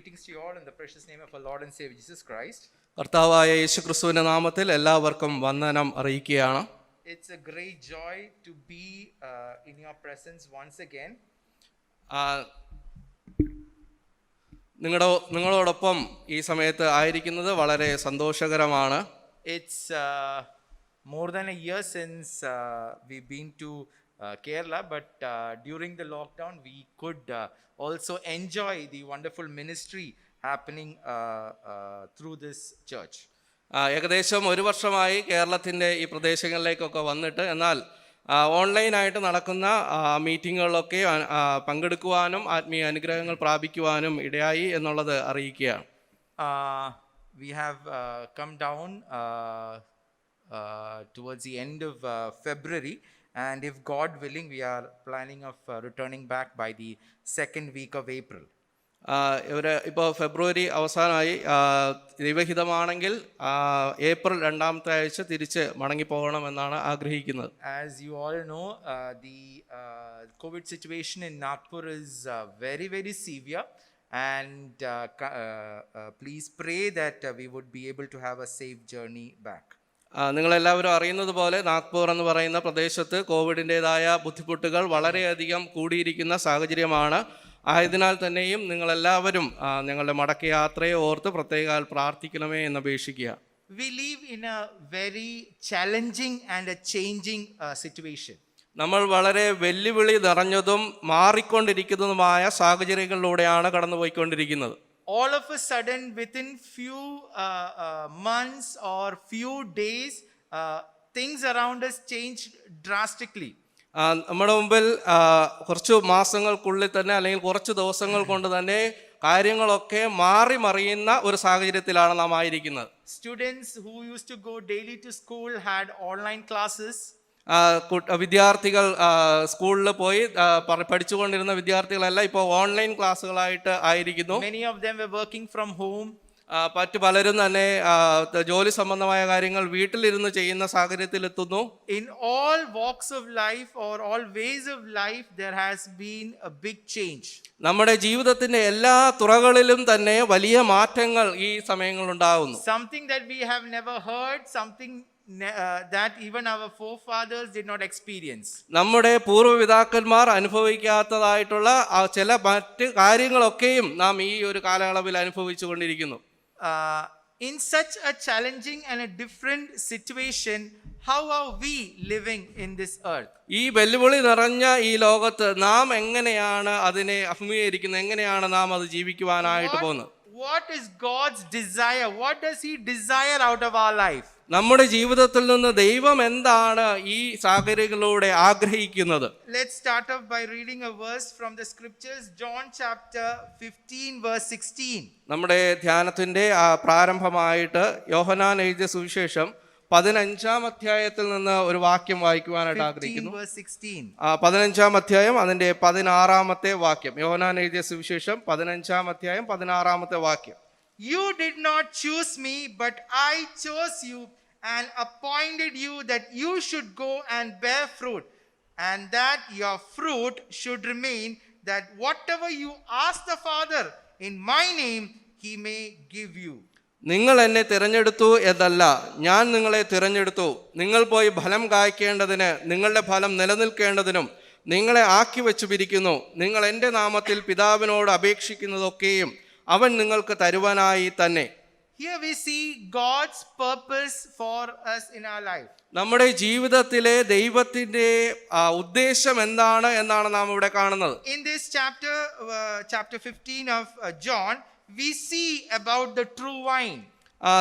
Greetings to you all in the precious name of our Lord and Savior Jesus Christ. കർത്താവായ യേശുക്രിസ്തുവിന്റെ നാമത്തിൽ എല്ലാവർക്കും വന്ദനം അറിയിക്കുകയാണ്. It's a great joy to be in your presence once again. നിങ്ങളോടൊപ്പം ഈ സമയത്ത് ആയിരിക്കുന്നത് വളരെ സന്തോഷകരമാണ്. It's more than a year since we've been to Kerala, but during the lockdown we could also enjoy the wonderful ministry happening through this church. ഏകദേശം ഒരു വർഷമായി കേരളത്തിൻ്റെ ഈ പ്രദേശങ്ങളിലേക്കൊക്കെ വന്നിട്ട്, എന്നാൽ ഓൺലൈനായിട്ട് നടക്കുന്ന മീറ്റിങ്ങുകളിലൊക്കെ പങ്കെടുക്കുവാനും ആത്മീയ അനുഗ്രഹങ്ങൾ പ്രാപിക്കുവാനും ഇടയായി എന്നുള്ളത് അറിയിക്കുകയാണ്. We have come down towards the end of February, and if God willing, we are planning of returning back by the second week of April. ഇപ്പോൾ ഫെബ്രുവരി അവസാനമായി, ദൈവഹിതമാണെങ്കിൽ ഏപ്രിൽ 2ാമത്തെ ആഴ്ച തിരിച്ച് മടങ്ങിപ്പോകണമെന്നാണ് ആഗ്രഹിക്കുന്നത്. As you all know, the COVID situation in Nagpur is very, very severe, and please pray that we would be able to have a safe journey back. നിങ്ങളെല്ലാവരും അറിയുന്നത് പോലെ നാഗ്പൂർ എന്ന് പറയുന്ന പ്രദേശത്ത് കോവിഡിൻ്റെതായ ബുദ്ധിമുട്ടുകൾ വളരെയധികം കൂടിയിരിക്കുന്ന സാഹചര്യമാണ്. ആയതിനാൽ തന്നെയും നിങ്ങളെല്ലാവരും ഞങ്ങളുടെ മടക്കയാത്രയെ ഓർത്ത് പ്രത്യേകം പ്രാർത്ഥിക്കണമേ എന്ന് അപേക്ഷിക്കുക. We live in a very challenging and a changing situation. നമ്മൾ വളരെ വെല്ലുവിളി നിറഞ്ഞതും മാറിക്കൊണ്ടിരിക്കുന്നതുമായ സാഹചര്യങ്ങളിലൂടെയാണ് കടന്നുപോയിക്കൊണ്ടിരിക്കുന്നത്. All of a sudden, within few months or few days, things around us change drastically. നമ്മുടെ മുമ്പിൽ കുറച്ച് മാസങ്ങൾക്കുള്ളിൽ തന്നെ അല്ലെങ്കിൽ കുറച്ച് ദിവസങ്ങൾ കൊണ്ട് തന്നെ കാര്യങ്ങളൊക്കെ മാറി മറിയുന്ന ഒരു സാഹചര്യത്തിലാണ് നാം ആയിരിക്കുന്നത്. Students who used to go daily to school had online classes. വിദ്യാർത്ഥികൾ സ്കൂളിൽ പോയി പഠിച്ചുകൊണ്ടിരുന്ന വിദ്യാർത്ഥികളെല്ലാം ഇപ്പോൾ ഓൺലൈൻ ക്ലാസ്സുകളായിട്ട് ആയിരിക്കുന്നു. Many of them were working from home. മറ്റു പലരും തന്നെ ജോലി സംബന്ധമായ കാര്യങ്ങൾ വീട്ടിലിരുന്ന് ചെയ്യുന്ന സാഹചര്യത്തിലെത്തുന്നു. In all walks of life or all ways of life, there has been a big change. നമ്മുടെ ജീവിതത്തിന്റെ എല്ലാ തുറകളിലും തന്നെ വലിയ മാറ്റങ്ങൾ ഈ സമയങ്ങളിൽ ഉണ്ടാകുന്നു. Something that we have never heard, something that even our forefathers did not experience. നമ്മുടെ പൂർവ്വപിതാക്കന്മാർ അനുഭവിക്കാത്തതായിട്ടുള്ള ചില മറ്റ് കാര്യങ്ങളൊക്കെയും നാം ഈ ഒരു കാലയളവിൽ അനുഭവിച്ചു കൊണ്ടിരിക്കുന്നു. In such a challenging and a different situation, how are we living in this earth? ഈ വെല്ലുവിളി നിറഞ്ഞ ഈ ലോകത്ത് നാം എങ്ങനെയാണ് അതിനെ അഭിമുഖീകരിക്കുന്നത്, എങ്ങനെയാണ് നാം അത് ജീവിക്കുവാനായിട്ട് പോകുന്നത്? What is God's desire? What does He desire out of our life? നമ്മുടെ ജീവിതത്തിൽ നിന്ന് ദൈവം എന്താണ് ഈ സാഹചര്യങ്ങളിലൂടെ ആഗ്രഹിക്കുന്നത്? Let's start off by reading a verse from the scriptures, John chapter 15 verse 16. നമ്മുടെ ധ്യാനത്തിന്റെ പ്രാരംഭമായിട്ട് യോഹന്നാൻ എഴുതിയ സുവിശേഷം 15-ാം അധ്യായത്തിൽ നിന്ന് ഒരു വാക്യം വായിക്കുവാനായിട്ട് ആഗ്രഹിക്കുന്നു. 15-ാം അധ്യായം അതിന്റെ 16-ാമത്തെ വാക്യം. യോഹന്നാൻ എഴുതിയ സുവിശേഷം 15-ാം അധ്യായം 16-ാമത്തെ വാക്യം. You did not choose me, but I chose you and appointed you that you should go and bear fruit, and that your fruit should remain, that whatever you ask the Father in my name, He may give you. നിങ്ങൾ എന്നെ തിരഞ്ഞെടുത്തു എന്നല്ല, ഞാൻ നിങ്ങളെ തിരഞ്ഞെടുത്തു, നിങ്ങൾ പോയി ഫലം കായ്ക്കേണ്ടതിന്, നിങ്ങളുടെ ഫലം നിലനിൽക്കേണ്ടതിനും നിങ്ങളെ ആക്കി വെച്ചു പിരിക്കുന്നു. നിങ്ങൾ എൻ്റെ നാമത്തിൽ പിതാവിനോട് അപേക്ഷിക്കുന്നതൊക്കെയും അവൻ നിങ്ങൾക്ക് തരുവാനായി തന്നെ. Here we see God's purpose for us in our life. നമ്മുടെ ജീവിതത്തിലെ ദൈവത്തിന്റെ ഉദ്ദേശം എന്താണ് എന്നാണ് നാം ഇവിടെ കാണുന്നത്. In this chapter 15 of John, we see about the true wine.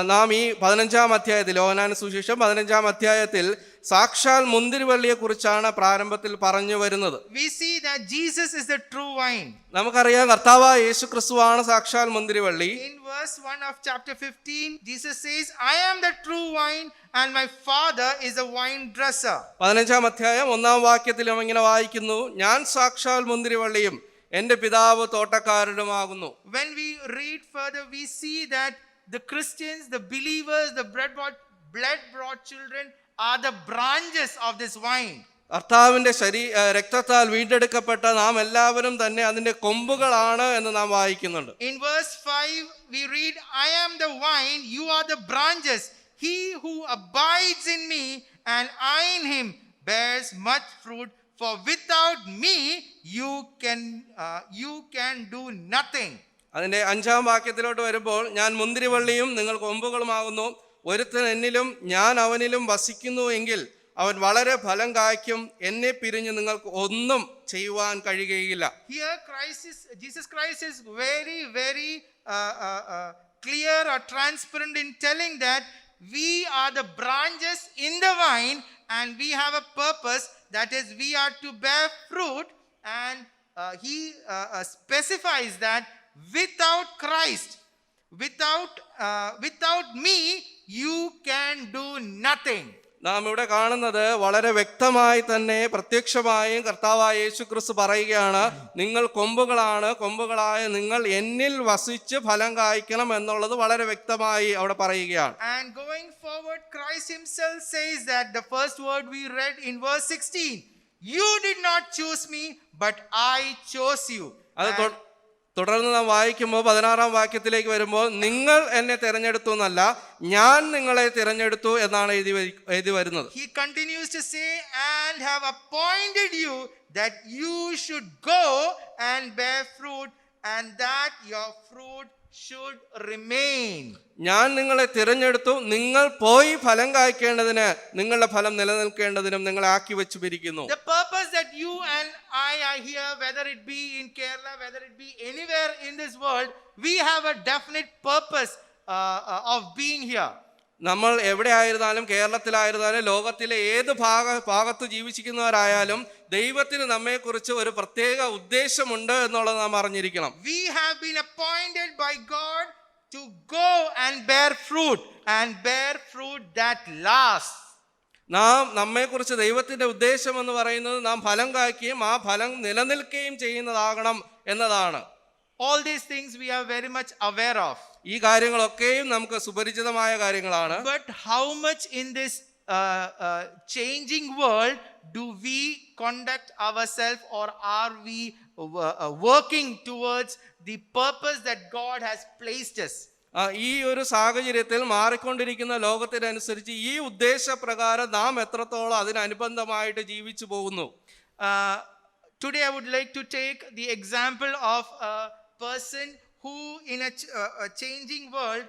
നാം ഈ 15-ാം അധ്യായത്തിൽ, യോഹന്നാൻ സുവിശേഷം 15-ാം അധ്യായത്തിൽ സാക്ഷാൽ മുന്തിരിവള്ളിയെ കുറിച്ചാണ് പ്രാരംഭത്തിൽ പറഞ്ഞു വരുന്നത്. We see that Jesus is the true wine. നമുക്കറിയാം കർത്താവായ യേശുക്രിസ്തുവാണ് സാക്ഷാൽ മുന്തിരിവള്ളി. In verse 1 of chapter 15, Jesus says, I am the true wine and my Father is a vine dresser. 15-ാം അധ്യായം 1-ാം വാക്യത്തിൽ നാം ഇങ്ങനെ വായിക്കുന്നു, ഞാൻ സാക്ഷാൽ മുന്തിരിവള്ളിയും എൻ്റെ പിതാവ് തോട്ടക്കാരനുമാകുന്നു. When we read further, we see that the Christians, the believers, the blood-bought children are the branches of this vine. കർത്താവിന്റെ രക്തത്താൽ വീണ്ടെടുക്കപ്പെട്ട നാം എല്ലാവരും തന്നെ അതിന്റെ കൊമ്പുകളാണ് എന്ന് നാം വായിക്കുന്നുണ്ട്. In verse 5 we read, I am the vine, you are the branches. He who abides in me and I in him bears much fruit, for without me you can do nothing. അതിന്റെ 5-ാം വാക്യത്തിലോട്ട് വരുമ്പോൾ, ഞാൻ മുന്തിരിവള്ളിയും നിങ്ങൾ കൊമ്പുകളുമാകുന്നു, ഒരുത്തൻ എന്നിലും ഞാൻ അവനിലും വസിക്കുന്നു എങ്കിൽ അവൻ വളരെ ഫലം കായ്ക്കും, എന്നെ പിരിഞ്ഞ് നിങ്ങൾക്ക് ഒന്നും ചെയ്യുവാൻ കഴിയുകയില്ല. Here Jesus Christ is very clear or transparent in telling that we are the branches in the vine and we have a purpose, that is we are to bear fruit, and he specifies that without Christ, without me you can do nothing. നാം ഇവിടെ കാണുന്നത് വളരെ വ്യക്തമായി തന്നെ പ്രത്യക്ഷമായും കർത്താവായ യേശുക്രിസ്തു പറയുകയാണ്, നിങ്ങൾ കൊമ്പുകളായ നിങ്ങൾ എന്നിൽ വസിച്ച് ഫലം കായ്ക്കണം എന്നുള്ളത് വളരെ വ്യക്തമായി അവിടെ പറയുകയാണ്. And going forward, Christ himself says that the first word we read in verse 16, you did not choose me but I chose you. അത് തുടർന്ന് നാം വായിക്കുമ്പോൾ 16-ാം വാക്യത്തിലേക്ക് വരുമ്പോൾ, നിങ്ങൾ എന്നെ തിരഞ്ഞെടുത്തു എന്നല്ല, ഞാൻ നിങ്ങളെ തിരഞ്ഞെടുത്തു എന്നാണ് എഴുതി വരുന്നത്. He continues to say, and have appointed you that you should go and bear fruit, and that your fruit should remain. ഞാൻ നിങ്ങളെ തിരഞ്ഞെടുത്തു, നിങ്ങൾ പോയി ഫലം കായ്ക്കേണ്ടതിന്, നിങ്ങളുടെ ഫലം നിലനിൽക്കേണ്ടതിനും നിങ്ങളെ ആക്കി വെച്ചു പിരിക്കുന്നു. The purpose that you and I are here, whether it be in Kerala, whether it be anywhere in this world, we have a definite purpose of being here. നമ്മൾ എവിടെ ആയിരുന്നാലും, കേരളത്തിലായിരുന്നാലും, ലോകത്തിലെ ഏത് ഭാഗത്ത് ജീവിച്ചിരിക്കുന്നവരായാലും ദൈവത്തിന് നമ്മെക്കുറിച്ച് ഒരു പ്രത്യേക ഉദ്ദേശമുണ്ട് എന്നുള്ളത് നാം അറിഞ്ഞിരിക്കണം. We have been appointed by God to go and bear fruit, and bear fruit that lasts. നമ്മെക്കുറിച്ച് ദൈവത്തിന്റെ ഉദ്ദേശം എന്ന് പറയുന്നത് നാം ഫലം കായ്ക്കുകയും ആ ഫലം നിലനിൽക്കുകയും ചെയ്യുന്നതാകണം എന്നതാണ്. All these things we are very much aware of. ഈ കാര്യങ്ങളൊക്കെയും നമുക്ക് സുപരിചിതമായ കാര്യങ്ങളാണ്. But how much in this changing world do we conduct ourselves, or are we working towards the purpose that God has placed us? ഈ ഒരു സാഹചര്യത്തിൽ മാറിക്കൊണ്ടിരിക്കുന്ന ലോകത്തിനനുസരിച്ച് ഈ ഉദ്ദേശപ്രകാരം നാം എത്രത്തോളം അതിനനുബന്ധമായിട്ട് ജീവിച്ചു പോകുന്നു. Today I would like to take the example of a person who in a changing world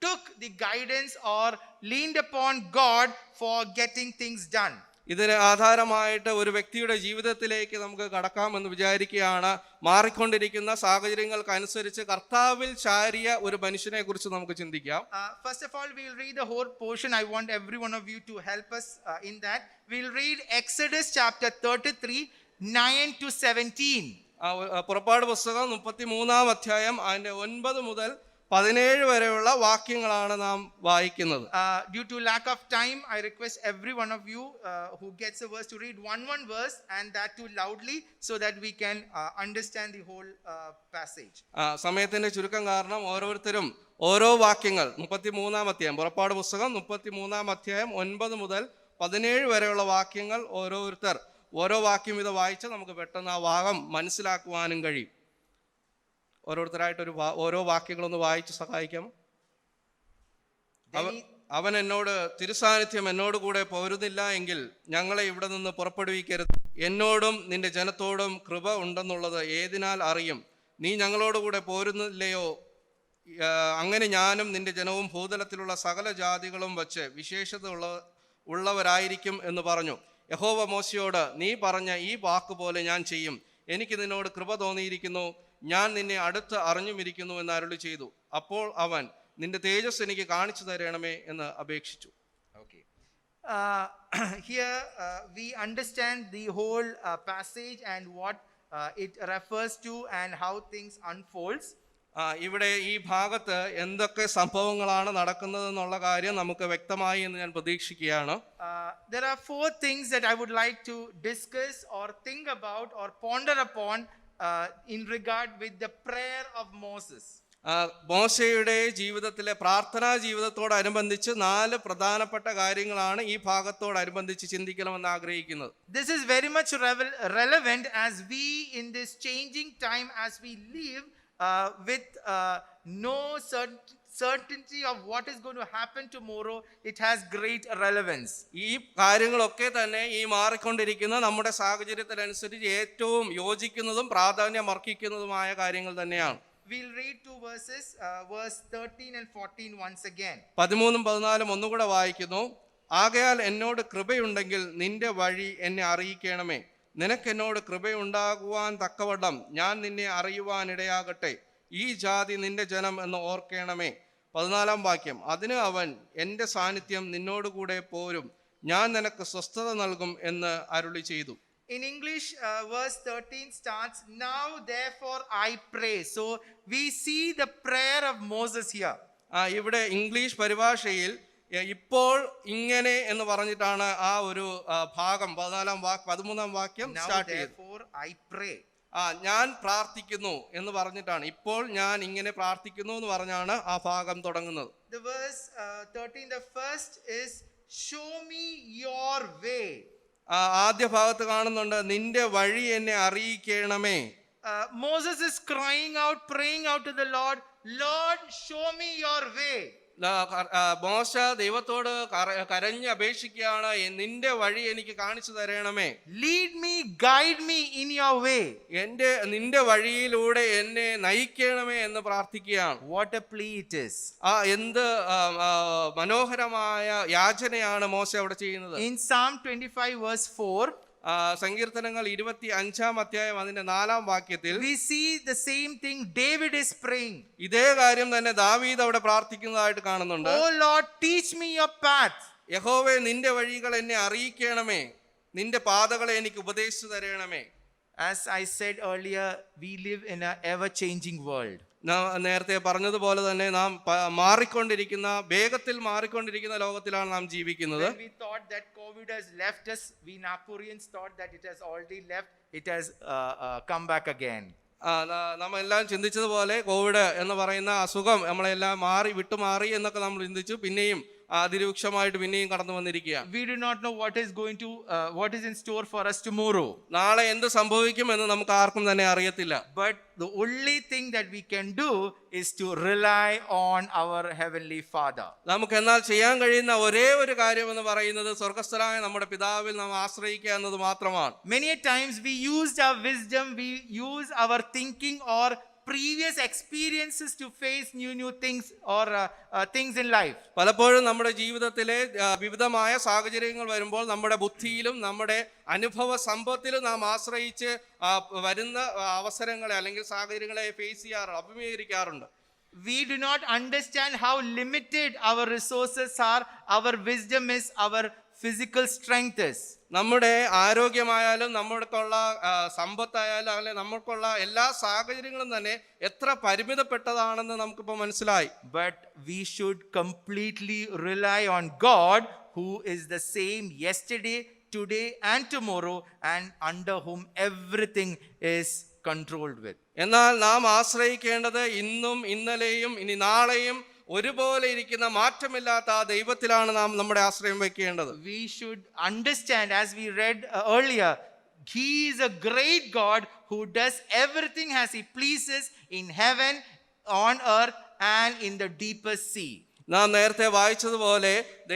took the guidance or leaned upon God for getting things done. ഇതിന് ആധാരമായിട്ട് ഒരു വ്യക്തിയുടെ ജീവിതത്തിലേക്ക് നമുക്ക് കടക്കാമെന്ന് വിചാരിക്കുകയാണ്. മാറിക്കൊണ്ടിരിക്കുന്ന സാഹചര്യങ്ങൾക്കനുസരിച്ച് കർത്താവിൽ ചാരിയ ഒരു മനുഷ്യനെ കുറിച്ച് നമുക്ക് ചിന്തിക്കാം. First of all, we'll read the whole portion. I want every one of you to help us in that. We'll read Exodus chapter 33, 9 to 17. പുറപ്പാട് പുസ്തകം 33-ാം അധ്യായം അതിന്റെ 9 മുതൽ 17 വരെയുള്ള വാക്യങ്ങളാണ് നാം വായിക്കുന്നത്. Due to lack of time, I request every one of you who gets a verse to read one verse, and that too loudly, so that we can understand the whole passage. സമയത്തിന്റെ ചുരുക്കം കാരണം ഓരോരുത്തരും ഓരോ വാക്യങ്ങൾ 33-ാം അധ്യായം, പുറപ്പാട് പുസ്തകം 33-ാം അധ്യായം 9 മുതൽ 17 വരെയുള്ള വാക്യങ്ങൾ ഓരോരുത്തർ ഓരോ വാക്യം ഇത് വായിച്ച് നമുക്ക് പെട്ടെന്ന് ആ ഭാഗം മനസ്സിലാക്കുവാനും കഴിയും. ഓരോരുത്തരായിട്ട് ഓരോ വാക്യങ്ങളൊന്ന് വായിച്ച് സഹായിക്കാം. അവൻ എന്നോട്, തിരുസാന്നിധ്യം എന്നോട് കൂടെ പോരുന്നില്ല എങ്കിൽ ഞങ്ങളെ ഇവിടെ നിന്ന് പുറപ്പെടുവിക്കരുത്. എന്നോടും നിന്റെ ജനത്തോടും കൃപ ഉണ്ടെന്നുള്ളത് ഏതിനാൽ അറിയും? നീ ഞങ്ങളോടുകൂടെ പോരുന്നില്ലയോ? അങ്ങനെ ഞാനും നിന്റെ ജനവും ഭൂതലത്തിലുള്ള സകല ജാതികളും വച്ച് വിശേഷത ഉള്ളവരായിരിക്കും എന്ന് പറഞ്ഞു. യഹോവ മോശയോട്, നീ പറഞ്ഞ ഈ വാക്കുപോലെ ഞാൻ ചെയ്യും. എനിക്ക് നിന്നോട് കൃപ തോന്നിയിരിക്കുന്നു, ഞാൻ നിന്നെ അടുത്ത് അറിഞ്ഞുമിരിക്കുന്നു എന്ന് അരുളി ചെയ്തു. അപ്പോൾ അവൻ, നിന്റെ തേജസ് എനിക്ക് കാണിച്ചു തരണമേ എന്ന് അപേക്ഷിച്ചു. Here we understand the whole passage and what it refers to and how things unfolds. ഇവിടെ ഈ ഭാഗത്ത് എന്തൊക്കെ സംഭവങ്ങളാണ് നടക്കുന്നതെന്നുള്ള കാര്യം നമുക്ക് വ്യക്തമായി എന്ന് ഞാൻ പ്രതീക്ഷിക്കുകയാണ്. There are 4 things that I would like to discuss or think about or ponder upon in regard with the prayer of Moses. മോശയുടെ ജീവിതത്തിലെ പ്രാർത്ഥനാ ജീവിതത്തോടനുബന്ധിച്ച് 4 പ്രധാനപ്പെട്ട കാര്യങ്ങളാണ് ഈ ഭാഗത്തോടനുബന്ധിച്ച് ചിന്തിക്കണമെന്ന് ആഗ്രഹിക്കുന്നത്. This is very much relevant as we in this changing time, as we live with no certainty of what is going to happen tomorrow. It has great relevance. ഈ കാര്യങ്ങളൊക്കെ തന്നെ ഈ മാറിക്കൊണ്ടിരിക്കുന്ന നമ്മുടെ സാഹചര്യത്തിനനുസരിച്ച് ഏറ്റവും യോജിക്കുന്നതും പ്രാധാന്യം അർഹിക്കുന്നതുമായ കാര്യങ്ങൾ തന്നെയാണ്. We'll read 2 verses, verse 13 and 14 once again. 13ഉം 14ഉം ഒന്നുകൂടെ വായിക്കുന്നു. ആകയാൽ എന്നോട് കൃപയുണ്ടെങ്കിൽ നിന്റെ വഴി എന്നെ അറിയിക്കണമേ. നിനക്കെന്നോട് കൃപയുണ്ടാകുവാൻ തക്കവണ്ണം ഞാൻ നിന്നെ അറിയുവാനിടയാകട്ടെ. ഈ ജാതി നിന്റെ ജനം എന്ന് ഓർക്കണമേ. 14ാം വാക്യം. അതിന് അവൻ, എൻ്റെ സാന്നിധ്യം നിന്നോടുകൂടെ പോരും, ഞാൻ നിനക്ക് സ്വസ്ഥത നൽകും എന്ന് അരുളി ചെയ്തു. In English, verse 13 starts, now therefore I pray. So we see the prayer of Moses here. ഇവിടെ ഇംഗ്ലീഷ് പരിഭാഷയിൽ ഇപ്പോൾ ഇങ്ങനെ എന്ന് പറഞ്ഞിട്ടാണ് ആ ഒരു ഭാഗം 13ാം വാക്യം സ്റ്റാർട്ട് ചെയ്തത്. Now therefore I pray. ഞാൻ പ്രാർത്ഥിക്കുന്നു എന്ന് പറഞ്ഞിട്ടാണ്, ഇപ്പോൾ ഞാൻ ഇങ്ങനെ പ്രാർത്ഥിക്കുന്നു എന്ന് പറഞ്ഞാണ് ആ ഭാഗം തുടങ്ങുന്നത്. The verse 13, the first is, show me your way. ആദ്യ ഭാഗത്ത് കാണുന്നുണ്ട്, നിന്റെ വഴി എന്നെ അറിയിക്കണമേ. Moses is crying out, praying out to the Lord, Lord, show me your way. മോശ ദൈവത്തോട് കരഞ്ഞ് അപേക്ഷിക്കുകയാണ്, നിന്റെ വഴി എനിക്ക് കാണിച്ചു തരണമേ. Lead me, guide me in your way. നിന്റെ വഴിയിലൂടെ എന്നെ നയിക്കണമേ എന്ന് പ്രാർത്ഥിക്കുകയാണ്. What a plea it is. എന്ത് മനോഹരമായ യാചനയാണ് മോശ അവിടെ ചെയ്യുന്നത്. In Psalm 25 verse 4, സങ്കീർത്തനങ്ങൾ 25ാം അധ്യായം അതിന്റെ 4ാം വാക്യത്തിൽ we see the same thing David is praying. ഇതേ കാര്യം തന്നെ ദാവീദ് അവിടെ പ്രാർത്ഥിക്കുന്നതായിട്ട് കാണുന്നുണ്ട്. Oh Lord, teach me your path. യഹോവേ, നിന്റെ വഴികൾ എന്നെ അറിയിക്കണമേ, നിന്റെ പാതകളെ എനിക്ക് ഉപദേശിച്ചു തരണമേ. As I said earlier, we live in an ever changing world. നേരത്തെ പറഞ്ഞതുപോലെ തന്നെ നാം മാറിക്കൊണ്ടിരിക്കുന്ന, വേഗത്തിൽ മാറിക്കൊണ്ടിരിക്കുന്ന ലോകത്തിലാണ് നാം ജീവിക്കുന്നത്. When we thought that COVID has left us, we Nagpurians thought that it has already left, it has come back again. നമ്മളെല്ലാം ചിന്തിച്ചതുപോലെ കോവിഡ് എന്ന് പറയുന്ന അസുഖം നമ്മളെല്ലാം വിട്ടുമാറി എന്നൊക്കെ നമ്മൾ ചിന്തിച്ചു. പിന്നെയും അതിരൂക്ഷമായിട്ട് പിന്നെയും കടന്നു വന്നിരിക്കുകയാണ്. We do not know what is in store for us tomorrow. നാളെ എന്ത് സംഭവിക്കും എന്ന് നമുക്ക് ആർക്കും തന്നെ അറിയത്തില്ല. But the only thing that we can do is to rely on our heavenly Father. നമുക്ക് എന്നാൽ ചെയ്യാൻ കഴിയുന്ന ഒരേ ഒരു കാര്യം എന്ന് പറയുന്നത് സ്വർഗ്ഗസ്ഥനായ നമ്മുടെ പിതാവിൽ നാം ആശ്രയിക്കുക എന്നത് മാത്രമാണ്. Many a times we used our wisdom, we use our thinking or previous experiences to face new things or things in life. പലപ്പോഴും നമ്മുടെ ജീവിതത്തിലെ വിവിധമായ സാഹചര്യങ്ങൾ വരുമ്പോൾ നമ്മുടെ ബുദ്ധിയിലും നമ്മുടെ അനുഭവ സമ്പത്തിലും നാം ആശ്രയിച്ച് വരുന്ന അവസരങ്ങളെ അല്ലെങ്കിൽ സാഹചര്യങ്ങളെ അഭിമുഖീകരിക്കാറുണ്ട്. We do not understand how limited our resources are, our wisdom is, our physical strength is. നമ്മുടെ ആരോഗ്യമായാലും നമ്മൾക്കുള്ള സമ്പത്തായാലും അല്ലെങ്കിൽ നമ്മൾക്കുള്ള എല്ലാ സാഹചര്യങ്ങളും തന്നെ എത്ര പരിമിതപ്പെട്ടതാണെന്ന് നമുക്കിപ്പോൾ മനസ്സിലായി. But we should completely rely on God, who is the same yesterday, today and tomorrow, and under whom everything is controlled with. എന്നാൽ നാം ആശ്രയിക്കേണ്ടത് ഇന്നും ഇന്നലെയും ഇനി നാളെയും ഒരുപോലെ ഇരിക്കുന്ന മാറ്റമില്ലാത്ത ആ ദൈവത്തിലാണ് നാം നമ്മുടെ ആശ്രയം വെക്കേണ്ടത്. We should understand, as we read earlier, He is a great God who does everything as He pleases in heaven, on earth and in the deepest sea. നാം നേരത്തെ വായിച്ചതുപോലെ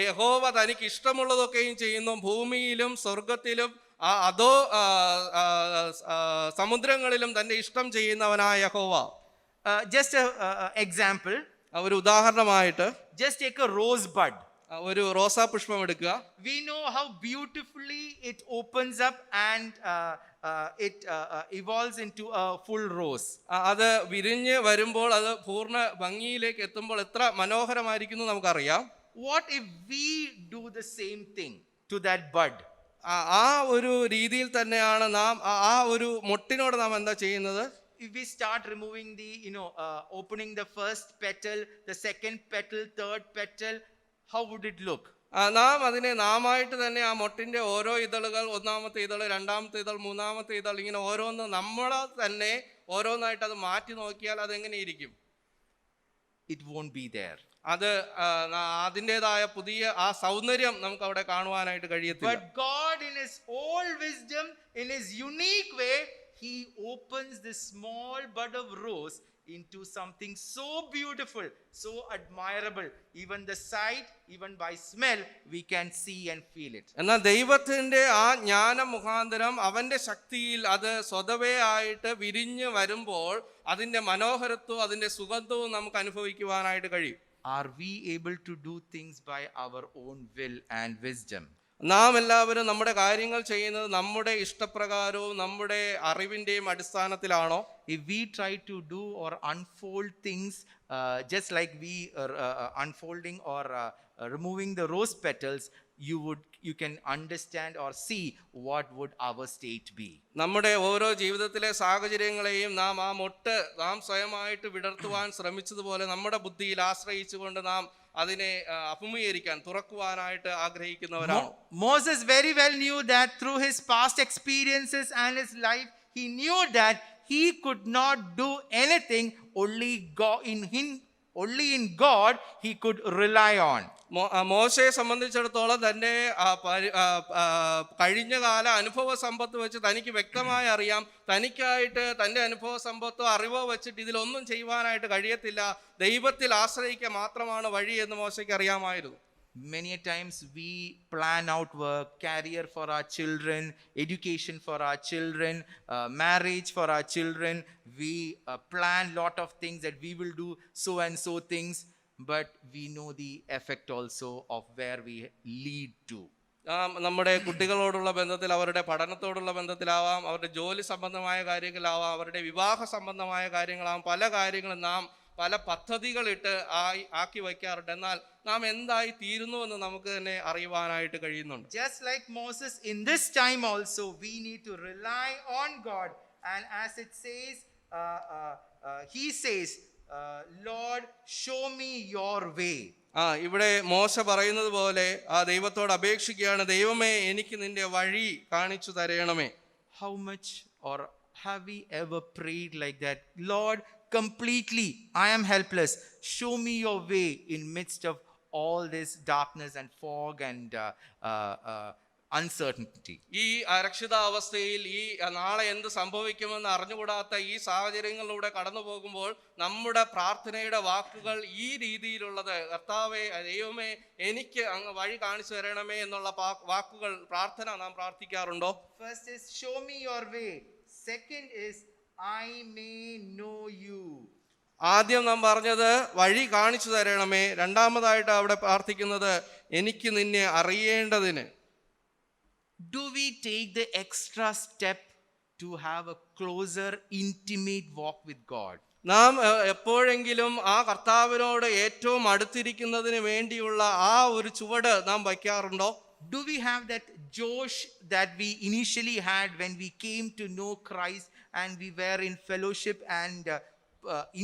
യഹോവ തനിക്ക് ഇഷ്ടമുള്ളതൊക്കെയും ചെയ്യുന്നു, ഭൂമിയിലും സ്വർഗത്തിലും അതോ സമുദ്രങ്ങളിലും തന്റെ ഇഷ്ടം ചെയ്യുന്നവനായ യഹോവ. Just an example. ഒരു ഉദാഹരണമായിട്ട് just take a rose bud. ഒരു റോസാ പുഷ്പം എടുക്കുക. We know how beautifully it opens up and it evolves into a full rose. അത് വിരിഞ്ഞ് വരുമ്പോൾ അത് പൂർണ്ണ ഭംഗിയിലേക്ക് എത്തുമ്പോൾ എത്ര മനോഹരമായിരിക്കുന്നു നമുക്കറിയാം. What if we do the same thing to that bud? ആ ഒരു രീതിയിൽ തന്നെയാണ് നാം ആ ഒരു മൊട്ടിനോട് നാം എന്താ ചെയ്യുന്നത്? If we start removing the, opening the first petal, the second petal, third petal, how would it look? നാം അതിനെ നാമായിട്ട് തന്നെ ആ മൊട്ടിന്റെ ഓരോ ഇതളുകൾ, ഒന്നാമത്തെ ഇതൾ, രണ്ടാമത്തെ ഇതൾ, മൂന്നാമത്തെ ഇതൾ, ഇങ്ങനെ ഓരോന്ന് നമ്മളെ തന്നെ ഓരോന്നായിട്ട് അത് മാറ്റി നോക്കിയാൽ അതെങ്ങനെ ഇരിക്കും? it won't be there. അത് അതിൻ്റെതായ പുതിയ ആ സൗന്ദര്യം നമുക്ക് അവിടെ കാണുവാനായിട്ട് കഴിയത്തില്ല. But God in his all wisdom, in his unique way, he opens this small bud of rose into something so beautiful, so admirable. Even the sight, even by smell, we can see and feel it. എന്നാൽ ദൈവത്തിന്റെ ആ ജ്ഞാനം മുഖാന്തരം അവന്റെ ശക്തിയിൽ അത് സ്വതവേ ആയിട്ട് വിരിഞ്ഞു വരുമ്പോൾ അതിന്റെ മനോഹരത്വവും അതിന്റെ സുഗന്ധവും നമുക്ക് അനുഭവിക്കുവാനായിട്ട് കഴിയും. Are we able to do things by our own will and wisdom? നാം എല്ലാവരും നമ്മുടെ കാര്യങ്ങൾ ചെയ്യുന്നത് നമ്മുടെ ഇഷ്ടപ്രകാരവും നമ്മുടെ അറിവിന്റെയും അടിസ്ഥാനത്തിലാണോ? If we try to do or unfold things just like we are unfolding or removing the rose petals, you can understand or see what would our state be. നമ്മുടെ ഓരോ ജീവിതത്തിലെ സാഹചര്യങ്ങളെയും നാം ആ മൊട്ട് നാം സ്വയമായിട്ട് വിടർത്തുവാൻ ശ്രമിച്ചതുപോലെ നമ്മുടെ ബുദ്ധിയിൽ ആശ്രയിച്ചുകൊണ്ട് നാം അതിനെ അഭിമുഖീകരിക്കാൻ തുറക്കുവാനായിട്ട് ആഗ്രഹിക്കുന്നവരാണ്. Moses very well knew that through his past experiences and his life, he knew that he could not do anything. Only in God he could rely on. മോശയെ സംബന്ധിച്ചിടത്തോളം തൻ്റെ കഴിഞ്ഞകാല അനുഭവ സമ്പത്ത് വെച്ച് തനിക്ക് വ്യക്തമായി അറിയാം, തനിക്കായിട്ട് തൻ്റെ അനുഭവ സമ്പത്തോ അറിവോ വെച്ചിട്ട് ഇതിലൊന്നും ചെയ്യുവാനായിട്ട് കഴിയത്തില്ല, ദൈവത്തിൽ ആശ്രയിക്കുക മാത്രമാണ് വഴി എന്ന് മോശയ്ക്ക് അറിയാമായിരുന്നു. Many a times we plan out work, career for our children, education for our children, marriage for our children. We plan lot of things that we will do so and so things, but we know the effect also of where we lead to. നമ്മുടെ കുട്ടികളോടുള്ള ബന്ധത്തിൽ, അവരുടെ പഠനത്തോടുള്ള ബന്ധത്തിലാവാം, അവരുടെ ജോലി സംബന്ധമായ കാര്യങ്ങളാവാം, അവരുടെ വിവാഹ സംബന്ധമായ കാര്യങ്ങളാവാം, പല കാര്യങ്ങളും നാം പല പദ്ധതികളിട്ട് ആക്കി വയ്ക്കാറുണ്ട്. എന്നാൽ നാം എന്തായി തീരുന്നു എന്ന് നമുക്ക് തന്നെ അറിയുവാനായിട്ട് കഴിയുന്നുണ്ട്. Just like Moses, in this time also we need to rely on God, and as it says, he says, Lord, show me your way. ഇവിടെ മോശ പറയുന്നത് പോലെ ആ ദൈവത്തോട് അപേക്ഷിക്കുകയാണ്, ദൈവമേ എനിക്ക് നിന്റെ വഴി കാണിച്ചു തരണമേ. How much or have we ever prayed like that? Lord, completely I am helpless, show me your way in midst of all this darkness and fog and uncertainty. ഈ അരക്ഷിതാവസ്ഥയിൽ, ഈ നാളെ എന്ത് സംഭവിക്കുമെന്ന് അറിഞ്ഞുകൂടാത്ത ഈ സാഹചര്യങ്ങളിലൂടെ കടന്നു പോകുമ്പോൾ നമ്മുടെ പ്രാർത്ഥനയുടെ വാക്കുകൾ ഈ രീതിയിലുള്ളത്, കർത്താവേ ദൈവമേ എനിക്ക് അങ്ങ് വഴി കാണിച്ചു തരണമേ എന്നുള്ള വാക്കുകൾ പ്രാർത്ഥന നാം പ്രാർത്ഥിക്കാറുണ്ടോ? First is show me your way. Second is I may know you. ആദ്യം നാം പറഞ്ഞത് വഴി കാണിച്ചു തരണമേ, രണ്ടാമതായിട്ട് അവിടെ പ്രാർത്ഥിക്കുന്നത് എനിക്ക് നിന്നെ അറിയേണ്ടതിന്. Do we take the extra step to have a closer, intimate walk with God? നാം എപ്പോഴെങ്കിലും ആ കർത്താവിനോട് ഏറ്റവും അടുത്തിരിക്കുന്നതിന് വേണ്ടിയുള്ള ആ ഒരു ചുവട് നാം വയ്ക്കാറുണ്ടോ? Do we have that Josh that we initially had when we came to know Christ and we were in fellowship and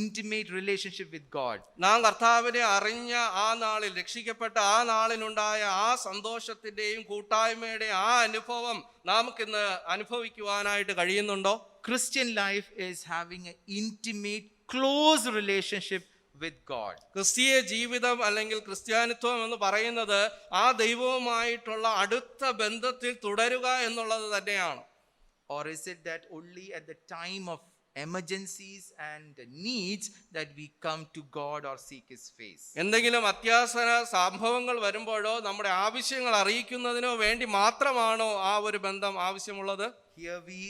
intimate relationship with God? നാം കർത്താവിനെ അറിഞ്ഞ ആ നാളിൽ, രക്ഷിക്കപ്പെട്ട ആ നാളിനുണ്ടായ ആ സന്തോഷത്തിന്റെയും കൂട്ടായ്മയുടെയും ആ അനുഭവം നമുക്കിന്ന് അനുഭവിക്കുവാനായിട്ട് കഴിയുന്നുണ്ടോ? Christian life is having an intimate, close relationship with God. ക്രിസ്തീയ ജീവിതം അല്ലെങ്കിൽ ക്രിസ്ത്യാനിത്വം എന്ന് പറയുന്നത് ആ ദൈവവുമായിട്ടുള്ള അടുത്ത ബന്ധത്തിൽ തുടരുക എന്നുള്ളത് തന്നെയാണ്. Or is it that only at the time of emergencies and needs that we come to God or seek his face? എന്തെങ്കിലും അത്യാസന്ന സംഭവങ്ങൾ വരുമ്പോഴോ നമ്മുടെ ആവശ്യങ്ങൾ അറിയിക്കുന്നതിനോ വേണ്ടി മാത്രമാണോ ആ ഒരു ബന്ധം ആവശ്യമുള്ളത്? Here we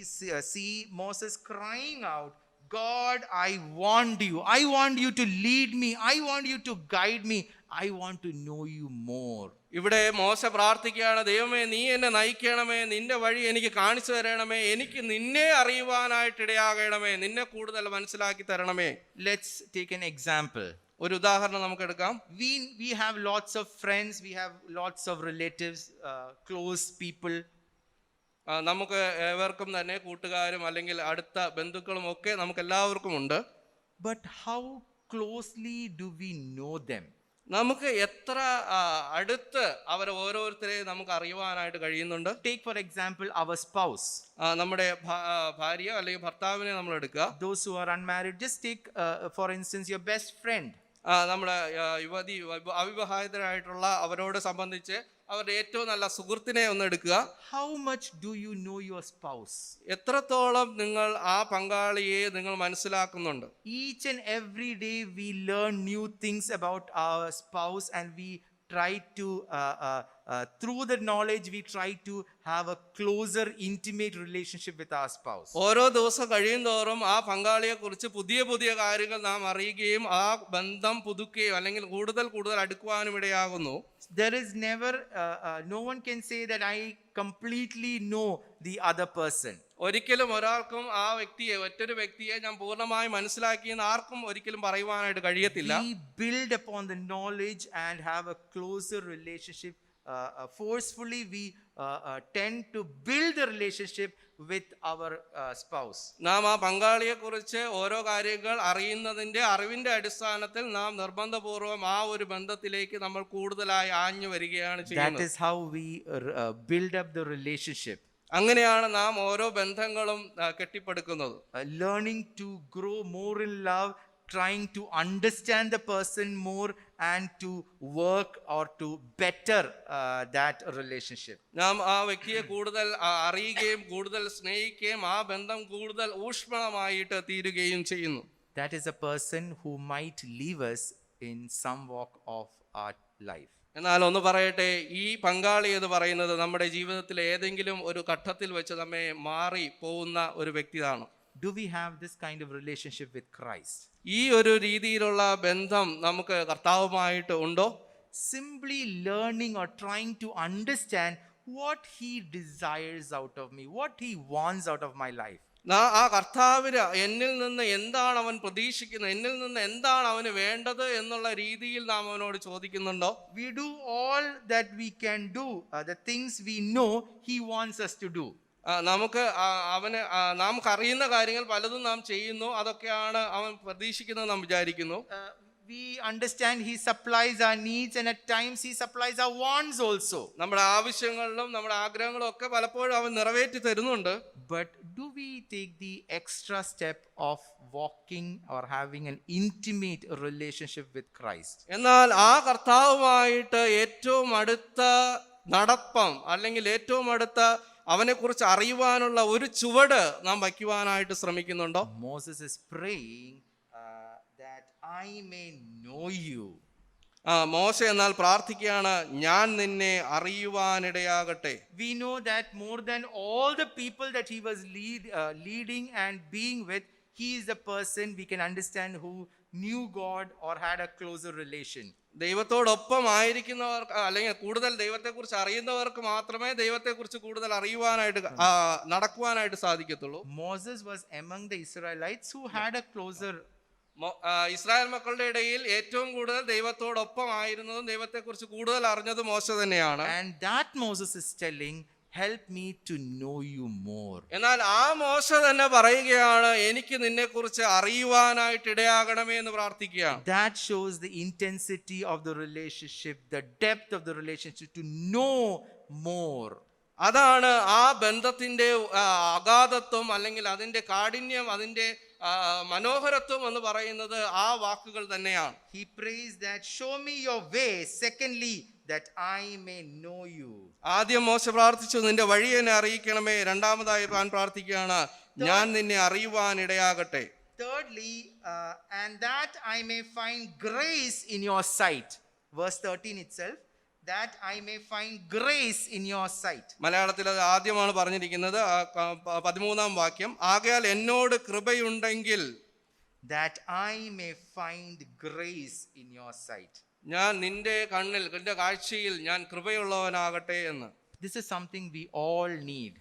see Moses crying out, God, I want you. I want you to lead me. I want you to guide me. I want to know you more. ഇവിടെ മോശ പ്രാർത്ഥിക്കുകയാണ്, ദൈവമേ നീ എന്നെ നയിക്കണമേ, നിന്റെ വഴി എനിക്ക് കാണിച്ചു തരണമേ, എനിക്ക് നിന്നെ അറിയുവാനായിട്ട് ഇടയാകണമേ, നിന്നെ കൂടുതൽ മനസ്സിലാക്കി തരണമേ. Let's take an example. ഒരു ഉദാഹരണം നമുക്ക് എടുക്കാം. We have lots of friends, we have lots of relatives, close people. നമുക്ക് ഏവർക്കും തന്നെ കൂട്ടുകാരും അല്ലെങ്കിൽ അടുത്ത ബന്ധുക്കളും ഒക്കെ നമുക്ക് എല്ലാവർക്കും ഉണ്ട്. But how closely do we know them? നമുക്ക് എത്ര അടുത്ത് അവരെ ഓരോരുത്തരെയും നമുക്ക് അറിയുവാനായിട്ട് കഴിയുന്നുണ്ട്? Take for example our spouse. നമ്മുടെ ഭാര്യ അല്ലെങ്കിൽ ഭർത്താവിനെ നമ്മൾ എടുക്കുക. Those who are unmarried, just take for instance your best friend. നമ്മുടെ യുവതി അവിവാഹിതരായിട്ടുള്ള അവരോട് സംബന്ധിച്ച് അവരുടെ ഏറ്റവും നല്ല സുഹൃത്തിനെ ഒന്ന് എടുക്കുക. How much do you know your spouse? എത്രത്തോളം നിങ്ങൾ ആ പങ്കാളിയെ നിങ്ങൾ മനസ്സിലാക്കുന്നുണ്ട്? Each and every day we learn new things about our spouse, and we try to through the knowledge we try to have a closer intimate relationship with our spouse. ഓരോ ദിവസം കഴിയുന്തോറും ആ പങ്കാളിയെ കുറിച്ച് പുതിയ പുതിയ കാര്യങ്ങൾ നാം അറിയുകയും ആ ബന്ധം പുതുക്കുകയും അല്ലെങ്കിൽ കൂടുതൽ അടുക്കുവാനും ഇടയാകുന്നു. There is never no one can say that I completely know the other person. ഒരിക്കലും ഒരാൾക്കും ആ വ്യക്തിയെ മറ്റൊരു വ്യക്തിയെ ഞാൻ പൂർണ്ണമായി മനസ്സിലാക്കിയെന്ന് ആർക്കും ഒരിക്കലും പറയുവാനായിട്ട് കഴിയത്തില്ല. We build upon the knowledge and have a closer relationship. Forcefully we tend to build the relationship with our spouse. നാം ആ പങ്കാളിയെ കുറിച്ച് ഓരോ കാര്യങ്ങൾ അറിവിന്റെ അടിസ്ഥാനത്തിൽ നാം നിർബന്ധപൂർവം ആ ഒരു ബന്ധത്തിലേക്ക് നമ്മൾ കൂടുതലായി ആഞ്ഞു വരികയാണ് That ചെയ്യുന്നത്. is how we build up the relationship. അങ്ങനെയാണ് നാം ഓരോ ബന്ധങ്ങളും കെട്ടിപ്പടുക്കുന്നത്. Learning to grow more in love, trying to understand the person more and to work or to better that relationship. നാം ആ വ്യക്തിയെ കൂടുതൽ അറിയുകയും കൂടുതൽ സ്നേഹിക്കുകയും ആ ബന്ധം കൂടുതൽ ഊഷ്മളമായിട്ട് തീരുകയും ചെയ്യുന്നു. That is a person who might leave us in some walk of our life. എന്നാൽ ഒന്ന് പറയട്ടെ, ഈ പങ്കാളി എന്ന് പറയുന്നത് നമ്മുടെ ജീവിതത്തിലെ ഏതെങ്കിലും ഒരു ഘട്ടത്തിൽ വെച്ച് നമ്മെ മാറി പോകുന്ന ഒരു വ്യക്തിയാണ്. Do we have this kind of relationship with Christ? ഈ ഒരു രീതിയിലുള്ള ബന്ധം നമുക്ക് കർത്താവുമായിട്ട് ഉണ്ടോ? Simply learning or trying to understand what he desires out of me, what he wants out of my life. ആ കർത്താവിന് എന്നിൽ നിന്ന് എന്താണ് അവൻ പ്രതീക്ഷിക്കുന്നത്, എന്നിൽ നിന്ന് എന്താണ് അവന് വേണ്ടത് എന്നുള്ള രീതിയിൽ നാം അവനോട് ചോദിക്കുന്നുണ്ടോ? We do all that we can do, the things we know he wants us to do. നാം അറിയുന്ന കാര്യങ്ങൾ പലതും നാം ചെയ്യുന്നു, അതൊക്കെയാണ് അവൻ പ്രതീക്ഷിക്കുന്നത് നാം വിചാരിക്കുന്നു. We understand he supplies our needs, and at times he supplies our wants also. നമ്മുടെ ആവശ്യങ്ങളിലും നമ്മുടെ ആഗ്രഹങ്ങളും ഒക്കെ പലപ്പോഴും അവൻ നിറവേറ്റി തരുന്നുണ്ട്. But do we take the extra step of walking or having an intimate relationship with Christ? എന്നാൽ ആ കർത്താവുമായിട്ട് ഏറ്റവും അടുത്ത നടപ്പം അല്ലെങ്കിൽ ഏറ്റവും അടുത്ത അവനെക്കുറിച്ച് അറിയുവാനുള്ള ഒരു ചുവട് നാം വയ്ക്കുവാനായിട്ട് ശ്രമിക്കുന്നുണ്ടോ? Moses is praying that I may know you. മോശ എന്നാൽ പ്രാർത്ഥിക്കുകയാണ്, ഞാൻ നിന്നെ അറിയുവാനിടയാകട്ടെ. We know that more than all the people that he was leading and being with, he is the person we can understand who knew God or had a closer relation. ദൈവത്തോടൊപ്പം ആയിരിക്കുന്നവർക്ക് അല്ലെങ്കിൽ കൂടുതൽ ദൈവത്തെക്കുറിച്ച് അറിയുന്നവർക്ക് മാത്രമേ ദൈവത്തെക്കുറിച്ച് കൂടുതൽ അറിയുവാനായിട്ട് നടക്കുവാനായിട്ട് സാധിക്കത്തുള്ളൂ. Moses was among the Israelites who had a closer. Israel മക്കളുടെ ഇടയിൽ ഏറ്റവും കൂടുതൽ ദൈവത്തോടൊപ്പം ആയിരുന്നതും ദൈവത്തെക്കുറിച്ച് കൂടുതൽ അറിഞ്ഞതും മോശ തന്നെയാണ്. And that Moses is telling, help me to know you more. എന്നാൽ ആ മോശ തന്നെ പറയുകയാണ്, എനിക്ക് നിന്നെക്കുറിച്ച് അറിയുവാനായിട്ട് ഇടയാകണമേ എന്ന് പ്രാർത്ഥിക്കുകയാണ്. That shows the intensity of the relationship, the depth of the relationship, to know more. അതാണ് ആ ബന്ധത്തിന്റെ അഗാധത്വം അല്ലെങ്കിൽ അതിന്റെ കാഠിന്യം, അതിന്റെ മനോഹരത്വം എന്ന് പറയുന്നത് ആ വാക്കുകൾ തന്നെയാണ്. He prays that show me your way, secondly that I may know you. ആദ്യം മോശ പ്രാർത്ഥിച്ചു, നിന്റെ വഴി എന്നെ അറിയിക്കണമേ. രണ്ടാമതായി താൻ പ്രാർത്ഥിക്കുകയാണ്, ഞാൻ നിന്നെ അറിയുവാൻ ഇടയാകട്ടെ. Thirdly, and that I may find grace in your sight. Verse 13 itself, that I may find grace in your sight. മലയാളത്തിൽ അത് ആദ്യമാണ് പറഞ്ഞിരിക്കുന്നത്. 13-ാം വാക്യം, ആകയാൽ എന്നോട് കൃപയുണ്ടെങ്കിൽ, that I may find grace in your sight. ഞാൻ നിന്റെ കണ്ണിൽ നിന്റെ കാഴ്ചയിൽ ഞാൻ കൃപയുള്ളവനാകട്ടെ എന്ന്. This is something we all need.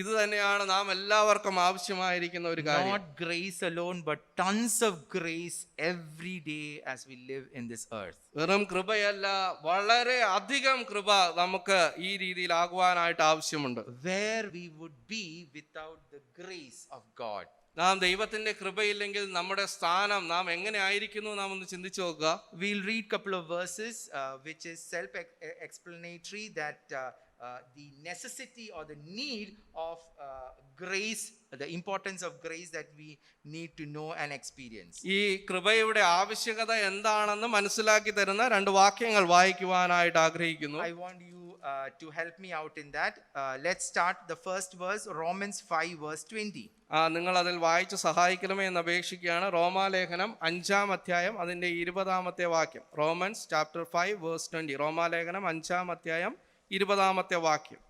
ഇത് തന്നെയാണ് നാം എല്ലാവർക്കും ആവശ്യമായിരിക്കുന്ന ഒരു കാര്യം. Not grace alone, but tons of grace every day as we live in this earth. വെറും കൃപയല്ല, വളരെ അധികം കൃപ നമുക്ക് ഈ രീതിയിൽ ആകുവാനായിട്ട് ആവശ്യമുണ്ട്. Where we would be without the grace of God. നാം ദൈവത്തിന്റെ കൃപയില്ലെങ്കിൽ നമ്മുടെ സ്ഥാനം നാം എങ്ങനെ ആയിരിക്കുന്നു നാം ഒന്ന് ചിന്തിച്ചു നോക്കുക. We'll read couple of verses which is self explanatory, that the necessity or the need of grace, the importance of grace that we need to know and experience. ഈ കൃപയുടെ ആവശ്യകത എന്താണെന്ന് മനസ്സിലാക്കി തരുന്ന രണ്ട് വാക്യങ്ങൾ വായിക്കുവാനായിട്ട് ആഗ്രഹിക്കുന്നു. I want you to help me out in that. Let's start the first verse, Romans 5 verse 20. നിങ്ങൾ അതിൽ വായിച്ച് സഹായിക്കണമേ എന്ന് അപേക്ഷിക്കുകയാണ്. റോമാലേഖനം 5-ാം അധ്യായം അതിന്റെ 20-ാമത്തെ വാക്യം. Romans chapter 5 verse 20. റോമാലേഖനം 5-ാം അധ്യായം 20-ാമത്തെ വാക്യം.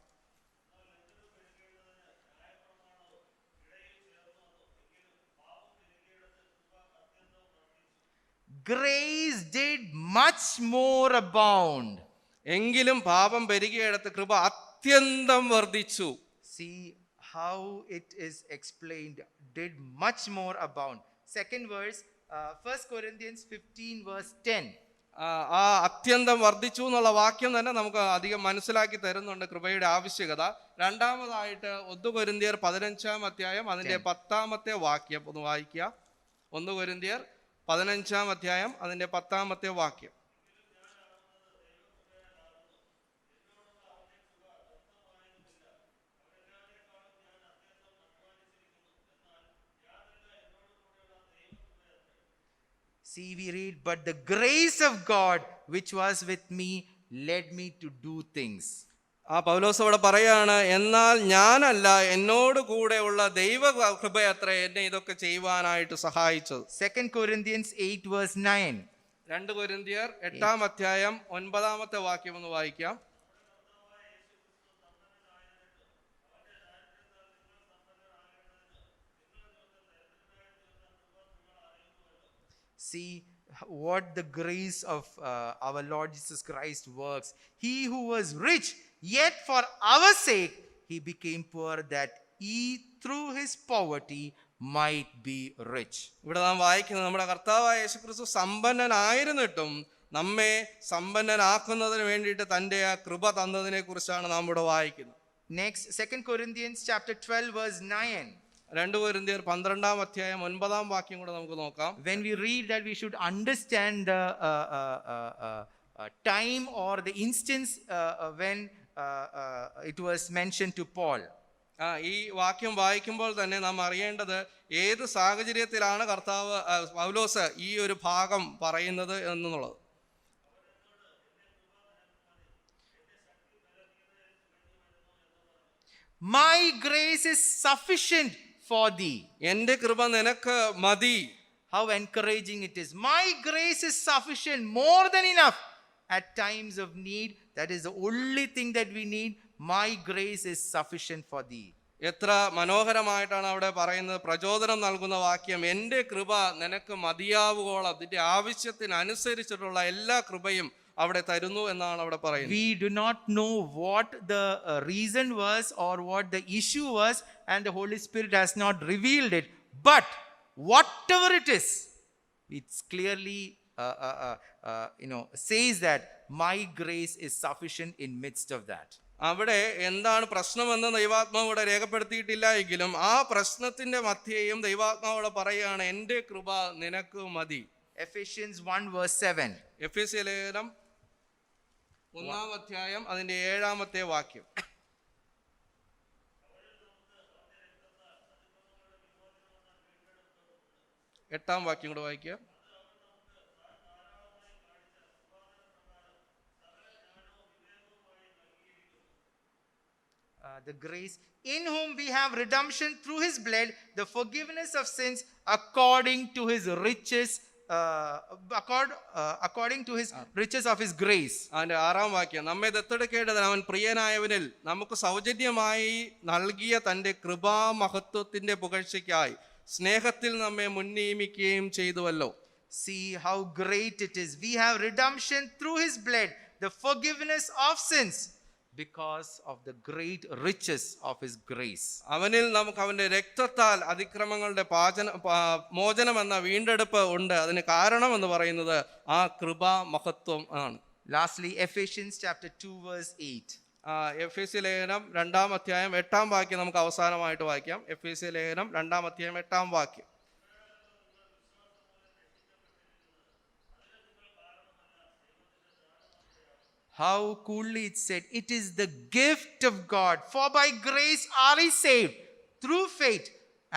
Grace did much more abound. എങ്കിലും പാപം പെരുകിയിടത്ത് കൃപ അത്യന്തം വർദ്ധിച്ചു. See how it is explained, did much more abound. Second verse, 1 Corinthians 15 verse 10. ആ അത്യന്തം വർദ്ധിച്ചു എന്നുള്ള വാക്യം തന്നെ നമുക്ക് അധികം മനസ്സിലാക്കി തരുന്നുണ്ട് കൃപയുടെ ആവശ്യകത. രണ്ടാമതായിട്ട് 1 കൊരിന്ത്യർ 15-ാം അധ്യായം അതിന്റെ 10-ാമത്തെ വാക്യം ഒന്ന് വായിക്കുക. 1 കൊരിന്ത്യർ 15-ാം അധ്യായം അതിന്റെ 10-ാമത്തെ വാക്യം. See, we read, but the grace of God which was with me led me to do things. പൗലോസ് അവിടെ പറയാണ്, എന്നാൽ ഞാനല്ല, എന്നോട് കൂടെയുള്ള ദൈവ കൃപയത്ര എന്നെ ഇതൊക്കെ ചെയ്യുവാനായിട്ട് സഹായിച്ചത്. 2 Corinthians 8 verse 9. 2 കൊരിന്ത്യർ 8-ാം അധ്യായം 9-ാമത്തെ വാക്യം ഒന്ന് വായിക്കാം. See what the grace of our Lord Jesus Christ works. He who was rich, yet for our sake he became poor, that he through his poverty might be rich. ഇവിടെ നാം വായിക്കുന്നത് നമ്മുടെ കർത്താവായ യേശുക്രിസ്തു സമ്പന്നനായിരുന്നിട്ടും നമ്മെ സമ്പന്നനാക്കുന്നതിന് വേണ്ടിയിട്ട് തൻ്റെ ആ കൃപ തന്നതിനെ കുറിച്ചാണ് നാം ഇവിടെ വായിക്കുന്നത്. Next, 2 Corinthians chapter 12 verse 9. 2 കൊരിന്ത്യർ 12-ാം അധ്യായം 9-ാം വാക്യം കൂടെ നമുക്ക് നോക്കാം. When we read that, we should understand the time or the instance when it was mentioned to Paul. ഈ വാക്യം വായിക്കുമ്പോൾ തന്നെ നാം അറിയേണ്ടത് ഏത് സാഹചര്യത്തിലാണ് കർത്താവ് പൗലോസ് ഈ ഒരു ഭാഗം പറയുന്നത് എന്നുള്ളത്. My grace is sufficient for thee. എൻ്റെ കൃപ നിനക്ക് മതി. How encouraging it is. My grace is sufficient, more than enough at times of need. That is the only thing that we need. My grace is sufficient for thee. എത്ര മനോഹരമായിട്ടാണ് അവിടെ പറയുന്നത്, പ്രചോദനം നൽകുന്ന വാക്യം. എൻ്റെ കൃപ നിനക്ക് മതിയാവുകോളം അതിൻ്റെ ആവശ്യത്തിനനുസരിച്ചിട്ടുള്ള എല്ലാ കൃപയും അവിടെ തരുന്നു എന്നാണ് അവിടെ പറയുന്നത്. We do not know what the reason was or what the issue was, and the Holy Spirit has not revealed it. But whatever it is, it's clearly says that my grace is sufficient in midst of that. അവിടെ എന്താണ് പ്രശ്നമെന്ന് ദൈവാത്മാവ് ഇവിടെ രേഖപ്പെടുത്തിയിട്ടില്ല എങ്കിലും ആ പ്രശ്നത്തിന്റെ മധ്യേയും ദൈവാത്മാവ് പറയുകയാണ്, എൻ്റെ കൃപ നിനക്ക് മതി. Ephesians 1 verse 7. എഫേസ്യ ലേഖനം 1-ാം അധ്യായം അതിന്റെ 7-ാമത്തെ വാക്യം. എട്ടാം വാക്യം കൂടെ വായിക്കുക. The grace in whom we have redemption through his blood, the forgiveness of sins according to his riches, according to his riches of his grace. അതിന്റെ 6-ാം വാക്യം, നമ്മെ ദത്തെടുക്കേണ്ടതിന് അവൻ പ്രിയനായവനിൽ നമുക്ക് സൗജന്യമായി നൽകിയ തന്റെ കൃപാമഹത്വത്തിന്റെ പുകഴ്ചയ്ക്കായി സ്നേഹത്തിൽ നമ്മെ മുൻനിയമിക്കുകയും ചെയ്തുവല്ലോ. See how great it is. We have redemption through his blood, the forgiveness of sins, because of the great riches of his grace. അവനിൽ നമുക്ക് അവന്റെ രക്തത്താൽ അതിക്രമങ്ങളുടെ മോചനം എന്ന വീണ്ടെടുപ്പ് ഉണ്ട്. അതിന് കാരണം എന്ന് പറയുന്നത് ആ കൃപാ മഹത്വം ആണ്. Lastly, Ephesians chapter 2 verse 8. എഫേസ്യ ലേഖനം 2-ാം അധ്യായം 8-ാം വാക്യം നമുക്ക് അവസാനമായിട്ട് വായിക്കാം. എഫേസ്യ ലേഖനം 2-ാം അധ്യായം 8-ാം വാക്യം. How coolly it said, it is the gift of God. For by grace are ye saved through faith,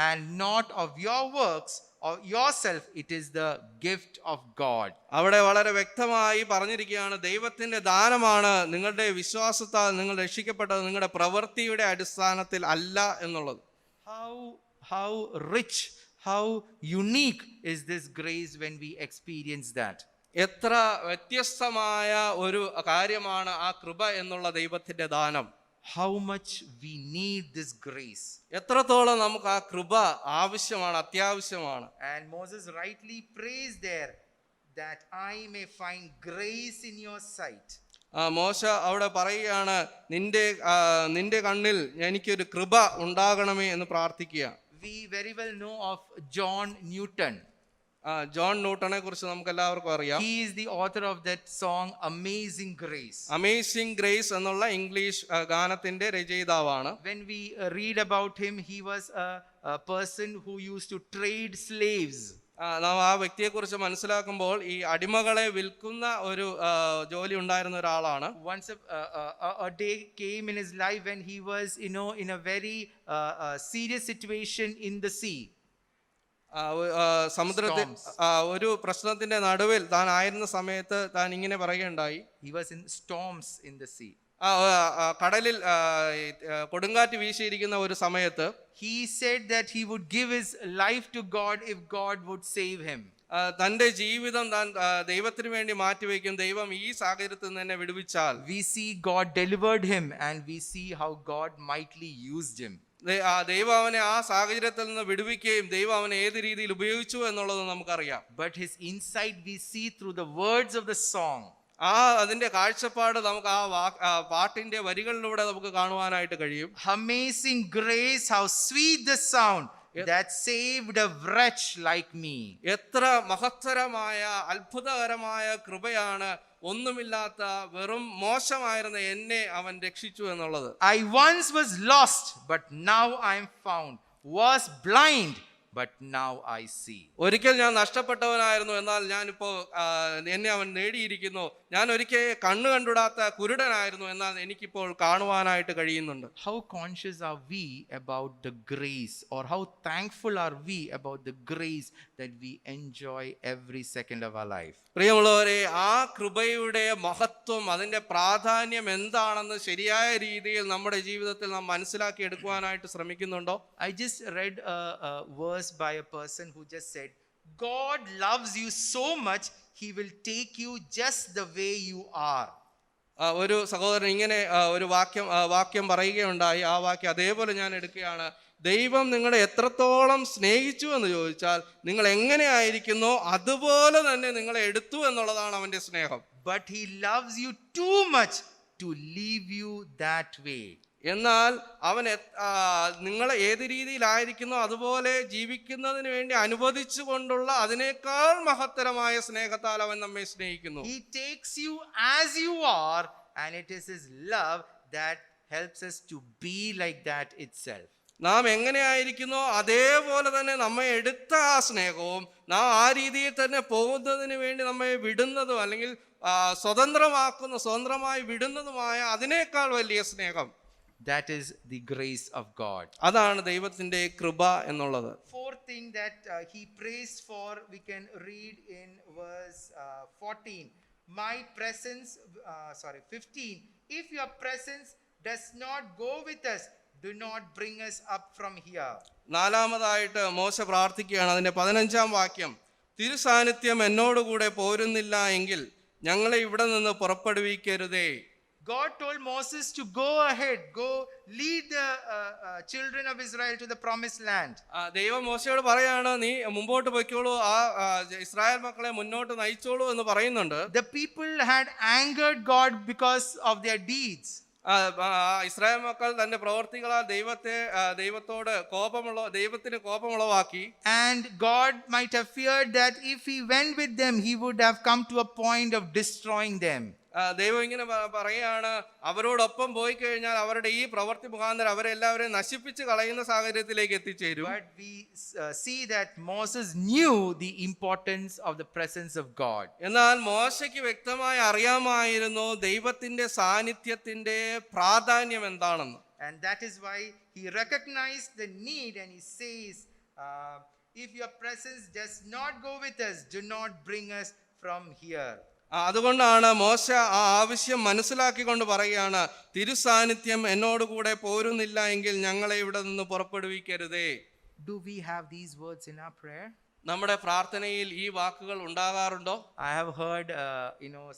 and not of your works or yourself. It is the gift of God. അവിടെ വളരെ വ്യക്തമായി പറഞ്ഞിരിക്കുകയാണ്, ദൈവത്തിന്റെ ദാനമാണ് നിങ്ങളുടെ വിശ്വാസത്താൽ നിങ്ങൾ രക്ഷിക്കപ്പെട്ടത്, നിങ്ങളുടെ പ്രവൃത്തിയുടെ അടിസ്ഥാനത്തിൽ അല്ല എന്നുള്ളത്. How rich, how unique is this grace when we experience that. എത്ര വ്യത്യസ്തമായ ഒരു കാര്യമാണ് ആ കൃപ എന്നുള്ള ദൈവത്തിന്റെ ദാനം. How much we need this grace. എത്രത്തോളം നമുക്ക് ആ കൃപ ആവശ്യമാണ്, അത്യാവശ്യമാണ്. And Moses rightly prays there that I may find grace in your sight. മോശ അവിടെ പറയുകയാണ്, നിന്റെ കണ്ണിൽ എനിക്കൊരു കൃപ ഉണ്ടാകണമേ എന്ന് പ്രാർത്ഥിക്കുക. We very well know of John Newton. John ന്യൂട്ടനെ കുറിച്ച് നമുക്ക് എല്ലാവർക്കും അറിയാം. He is the author of that song Amazing Grace. Amazing Grace എന്നുള്ള ഇംഗ്ലീഷ് ഗാനത്തിന്റെ രചയിതാവാണ്. When we read about him, he was a person who used to trade slaves. നാം ആ വ്യക്തിയെ കുറിച്ച് മനസ്സിലാക്കുമ്പോൾ ഈ അടിമകളെ വിൽക്കുന്ന ഒരു ജോലി ഉണ്ടായിരുന്ന ഒരാളാണ്. Once a day came in his life when he was, in a very serious situation in the sea. സമുദ്രത്തിൽ ഒരു പ്രശ്നത്തിന്റെ നടുവിൽ താൻ ആയിരുന്ന സമയത്ത് താൻ ഇങ്ങനെ പറയുകയുണ്ടായി. He was in storms in the sea. കടലിൽ കൊടുങ്കാറ്റ് വീശിയിരിക്കുന്ന ഒരു സമയത്ത് he said that he would give his life to God if God would save him. തന്റെ ജീവിതം താൻ ദൈവത്തിന് വേണ്ടി മാറ്റിവെക്കും, ദൈവം ഈ സാഹചര്യത്തിൽ നിന്ന് എന്നെ വിടുവിച്ചാൽ. We see God delivered him, and we see how God mightily used him. ദൈവം അവനെ ആ സാഹചര്യത്തിൽ നിന്ന് വിടുവിക്കുകയും ദൈവം അവനെ ഏത് രീതിയിൽ ഉപയോഗിച്ചു എന്നുള്ളത് നമുക്കറിയാം. But his insight we see through the words of the song. അതിന്റെ കാഴ്ചപ്പാട് നമുക്ക് ആ പാട്ടിന്റെ വരികളിലൂടെ നമുക്ക് കാണുവാനായിട്ട് കഴിയും. Amazing grace, how sweet the sound that saved a wretch like me. എത്ര മഹത്തരമായ അത്ഭുതകരമായ കൃപയാണ്, ഒന്നുമില്ലാത്ത വെറും മോശമായിരുന്ന എന്നെ അവൻ രക്ഷിച്ചു എന്നുള്ളത്. I once was lost, but now I am found, was blind, but now I see. ഒരിക്കൽ ഞാൻ നഷ്ടപ്പെട്ടവനായിരുന്നു, എന്നാൽ ഞാനിപ്പോ എന്നെ അവൻ നേടിയിരിക്കുന്നു. ഞാൻ ഒരിക്കൽ കണ്ണു കണ്ടുടാത്ത കുരുടനായിരുന്നു, എന്നാൽ എനിക്കിപ്പോൾ കാണുവാനായിട്ട് കഴിയുന്നുണ്ട്. How conscious are we about the grace, or how thankful are we about the grace that we enjoy every second of our life? പ്രിയമുള്ളവരെ, ആ കൃപയുടെ മഹത്വം, അതിന്റെ പ്രാധാന്യം എന്താണെന്ന് ശരിയായ രീതിയിൽ നമ്മുടെ ജീവിതത്തിൽ നാം മനസ്സിലാക്കി എടുക്കുവാനായിട്ട് ശ്രമിക്കുന്നുണ്ടോ? I just read a verse by a person who just said, God loves you so much, he will take you just the way you are. ഒരു സഹോദരൻ ഇങ്ങനെ ഒരു വാക്യം പറയുകയുണ്ടായി. ആ വാക്യം അതേപോലെ ഞാൻ എടുക്കുകയാണ്. ദൈവം നിങ്ങളെ എത്രത്തോളം സ്നേഹിച്ചു എന്ന് ചോദിച്ചാൽ, നിങ്ങൾ എങ്ങനെയായിരിക്കുന്നോ അതുപോലെ തന്നെ നിങ്ങളെ എടുത്തു എന്നുള്ളതാണ് അവന്റെ സ്നേഹം. But he loves you too much to leave you that way. എന്നാൽ അവൻ നിങ്ങൾ ഏത് രീതിയിലായിരിക്കുന്നോ അതുപോലെ ജീവിക്കുന്നതിന് വേണ്ടി അനുവദിച്ചു കൊണ്ടുള്ള അതിനേക്കാൾ മഹത്തരമായ സ്നേഹത്താൽ അവൻ നമ്മെ സ്നേഹിക്കുന്നു. He takes you as you are, and it is his love that helps us to be like that itself. നാം എങ്ങനെയായിരിക്കുന്നോ അതേപോലെ തന്നെ നമ്മെ എടുത്ത ആ സ്നേഹവും നാം ആ രീതിയിൽ തന്നെ പോകുന്നതിന് വേണ്ടി നമ്മെ വിടുന്നതും അല്ലെങ്കിൽ സ്വതന്ത്രമായി വിടുന്നതുമായ അതിനേക്കാൾ വലിയ സ്നേഹം, that is the grace of God. അതാണ് ദൈവത്തിന്റെ കൃപ എന്നുള്ളത്. Fourth thing that he prays for, we can read in verse 14. 15. If your presence does not go with us, do not bring us up from here. നാലാമതായിട്ട് മോശ പ്രാർത്ഥിക്കുകയാണ്. അതിന്റെ 15-ാം വാക്യം, തിരുസാന്നിധ്യം എന്നോടുകൂടെ പോരുന്നില്ല എങ്കിൽ ഞങ്ങളെ ഇവിടെ നിന്ന് പുറപ്പെടുവിക്കരുതേ. God told Moses to go ahead, go lead the children of Israel to the promised land. ദൈവം മോശയോട് പറയാണ്, നീ മുമ്പോട്ട് പോയിക്കോളൂ, ഇസ്രായേൽ മക്കളെ മുന്നോട്ട് നയിച്ചോളൂ എന്ന് പറയുന്നുണ്ട്. The people had angered God because of their deeds. Israel മക്കൾ തന്റെ പ്രവർത്തികളാൽ ദൈവത്തിന് കോപമുളവാക്കി. And God might have feared that if he went with them, he would have come to a point of destroying them. ദൈവം ഇങ്ങനെ പറയാണ്, അവരോടൊപ്പം പോയി കഴിഞ്ഞാൽ അവരുടെ ഈ പ്രവൃത്തി മുഖാന്തരം അവരെല്ലാവരെയും നശിപ്പിച്ച് കളയുന്ന സാഹചര്യത്തിലേക്ക് എത്തിച്ചേരും. But we see that Moses knew the importance of the presence of God. എന്നാൽ മോശയ്ക്ക് വ്യക്തമായി അറിയാമായിരുന്നു ദൈവത്തിന്റെ സാന്നിധ്യത്തിന്റെ പ്രാധാന്യം എന്താണെന്ന്. And that is why he recognized the need, and he says, if your presence does not go with us, do not bring us from here. അതുകൊണ്ടാണ് മോശ ആ ആവശ്യം മനസ്സിലാക്കിക്കൊണ്ട് പറയുകയാണ്, തിരുസാന്നിധ്യം എന്നോടുകൂടെ പോരുന്നില്ല എങ്കിൽ ഞങ്ങളെ ഇവിടെ നിന്ന് പുറപ്പെടുവിക്കരുതേ. Do we have these words in our prayer? നമ്മുടെ പ്രാർത്ഥനയിൽ ഈ വാക്കുകൾ ഉണ്ടാകാറുണ്ടോ? I have heard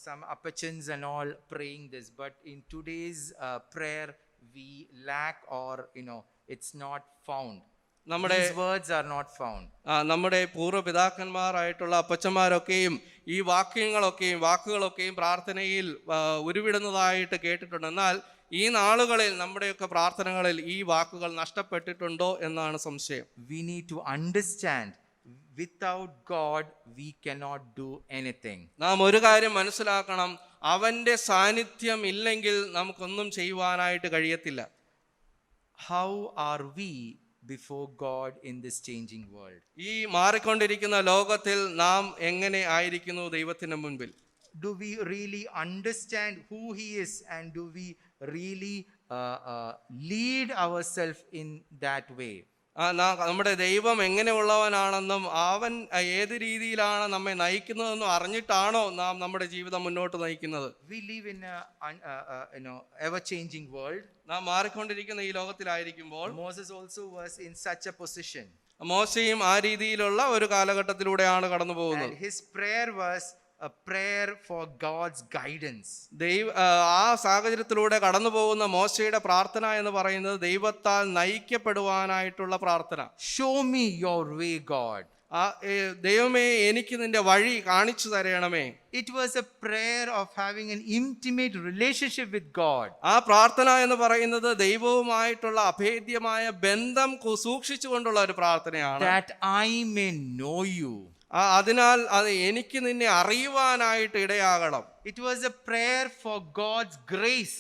some Apachans and all praying this, but in today's prayer we lack, or it's not found. These words are not found. നമ്മുടെ പൂർവ്വപിതാക്കന്മാരായിട്ടുള്ള അപ്പച്ചന്മാരൊക്കെയും ഈ വാക്കുകളൊക്കെയും പ്രാർത്ഥനയിൽ ഉരുവിടുന്നതായിട്ട് കേട്ടിട്ടുണ്ട്. എന്നാൽ ഈ നാളുകളിൽ നമ്മുടെയൊക്കെ പ്രാർത്ഥനകളിൽ ഈ വാക്കുകൾ നഷ്ടപ്പെട്ടിട്ടുണ്ടോ എന്നാണ് സംശയം. We need to understand, without God we cannot do anything. നാം ഒരു കാര്യം മനസ്സിലാക്കണം, അവന്റെ സാന്നിധ്യം ഇല്ലെങ്കിൽ നമുക്കൊന്നും ചെയ്യുവാനായിട്ട് കഴിയത്തില്ല. How are we before God in this changing world? ഈ മാറിക്കൊണ്ടിരിക്കുന്ന ലോകത്തിൽ നാം എങ്ങനെ ആയിരിക്കുന്നു ദൈവത്തിന് മുൻപിൽ? Do we really understand who he is, and do we really lead ourselves in that way? നമ്മുടെ ദൈവം എങ്ങനെയുള്ളവനാണെന്നും അവൻ ഏത് രീതിയിലാണ് നമ്മെ നയിക്കുന്നതെന്നും അറിഞ്ഞിട്ടാണോ നാം നമ്മുടെ ജീവിതം മുന്നോട്ട് നയിക്കുന്നത്? We live in a ever changing world. നാം മാറിക്കൊണ്ടിരിക്കുന്ന ഈ ലോകത്തിലായിരിക്കുമ്പോൾ Moses also was in such a position. മോശയും ആ രീതിയിലുള്ള ഒരു കാലഘട്ടത്തിലൂടെയാണ് കടന്നു പോകുന്നത്. And his prayer was a prayer for God's guidance. ആ സാഹചര്യത്തിലൂടെ കടന്നു പോകുന്ന മോശയുടെ പ്രാർത്ഥന എന്ന് പറയുന്നത് ദൈവത്താൽ നയിക്കപ്പെടുവാനായിട്ടുള്ള പ്രാർത്ഥന. Show me your way, God. ദൈവമേ, എനിക്ക് നിന്റെ വഴി കാണിച്ചു തരണമേ. It was a prayer of having an intimate relationship with God. ആ പ്രാർത്ഥന എന്ന് പറയുന്നത് ദൈവവുമായിട്ടുള്ള അഭേദ്യമായ ബന്ധം സൂക്ഷിച്ചുകൊണ്ടുള്ള ഒരു പ്രാർത്ഥനയാണ്. That I may know you. അതിനാൽ അത് എനിക്ക് നിന്നെ അറിയുവാനായിട്ട് ഇടയാകണം. It was a prayer for God's grace.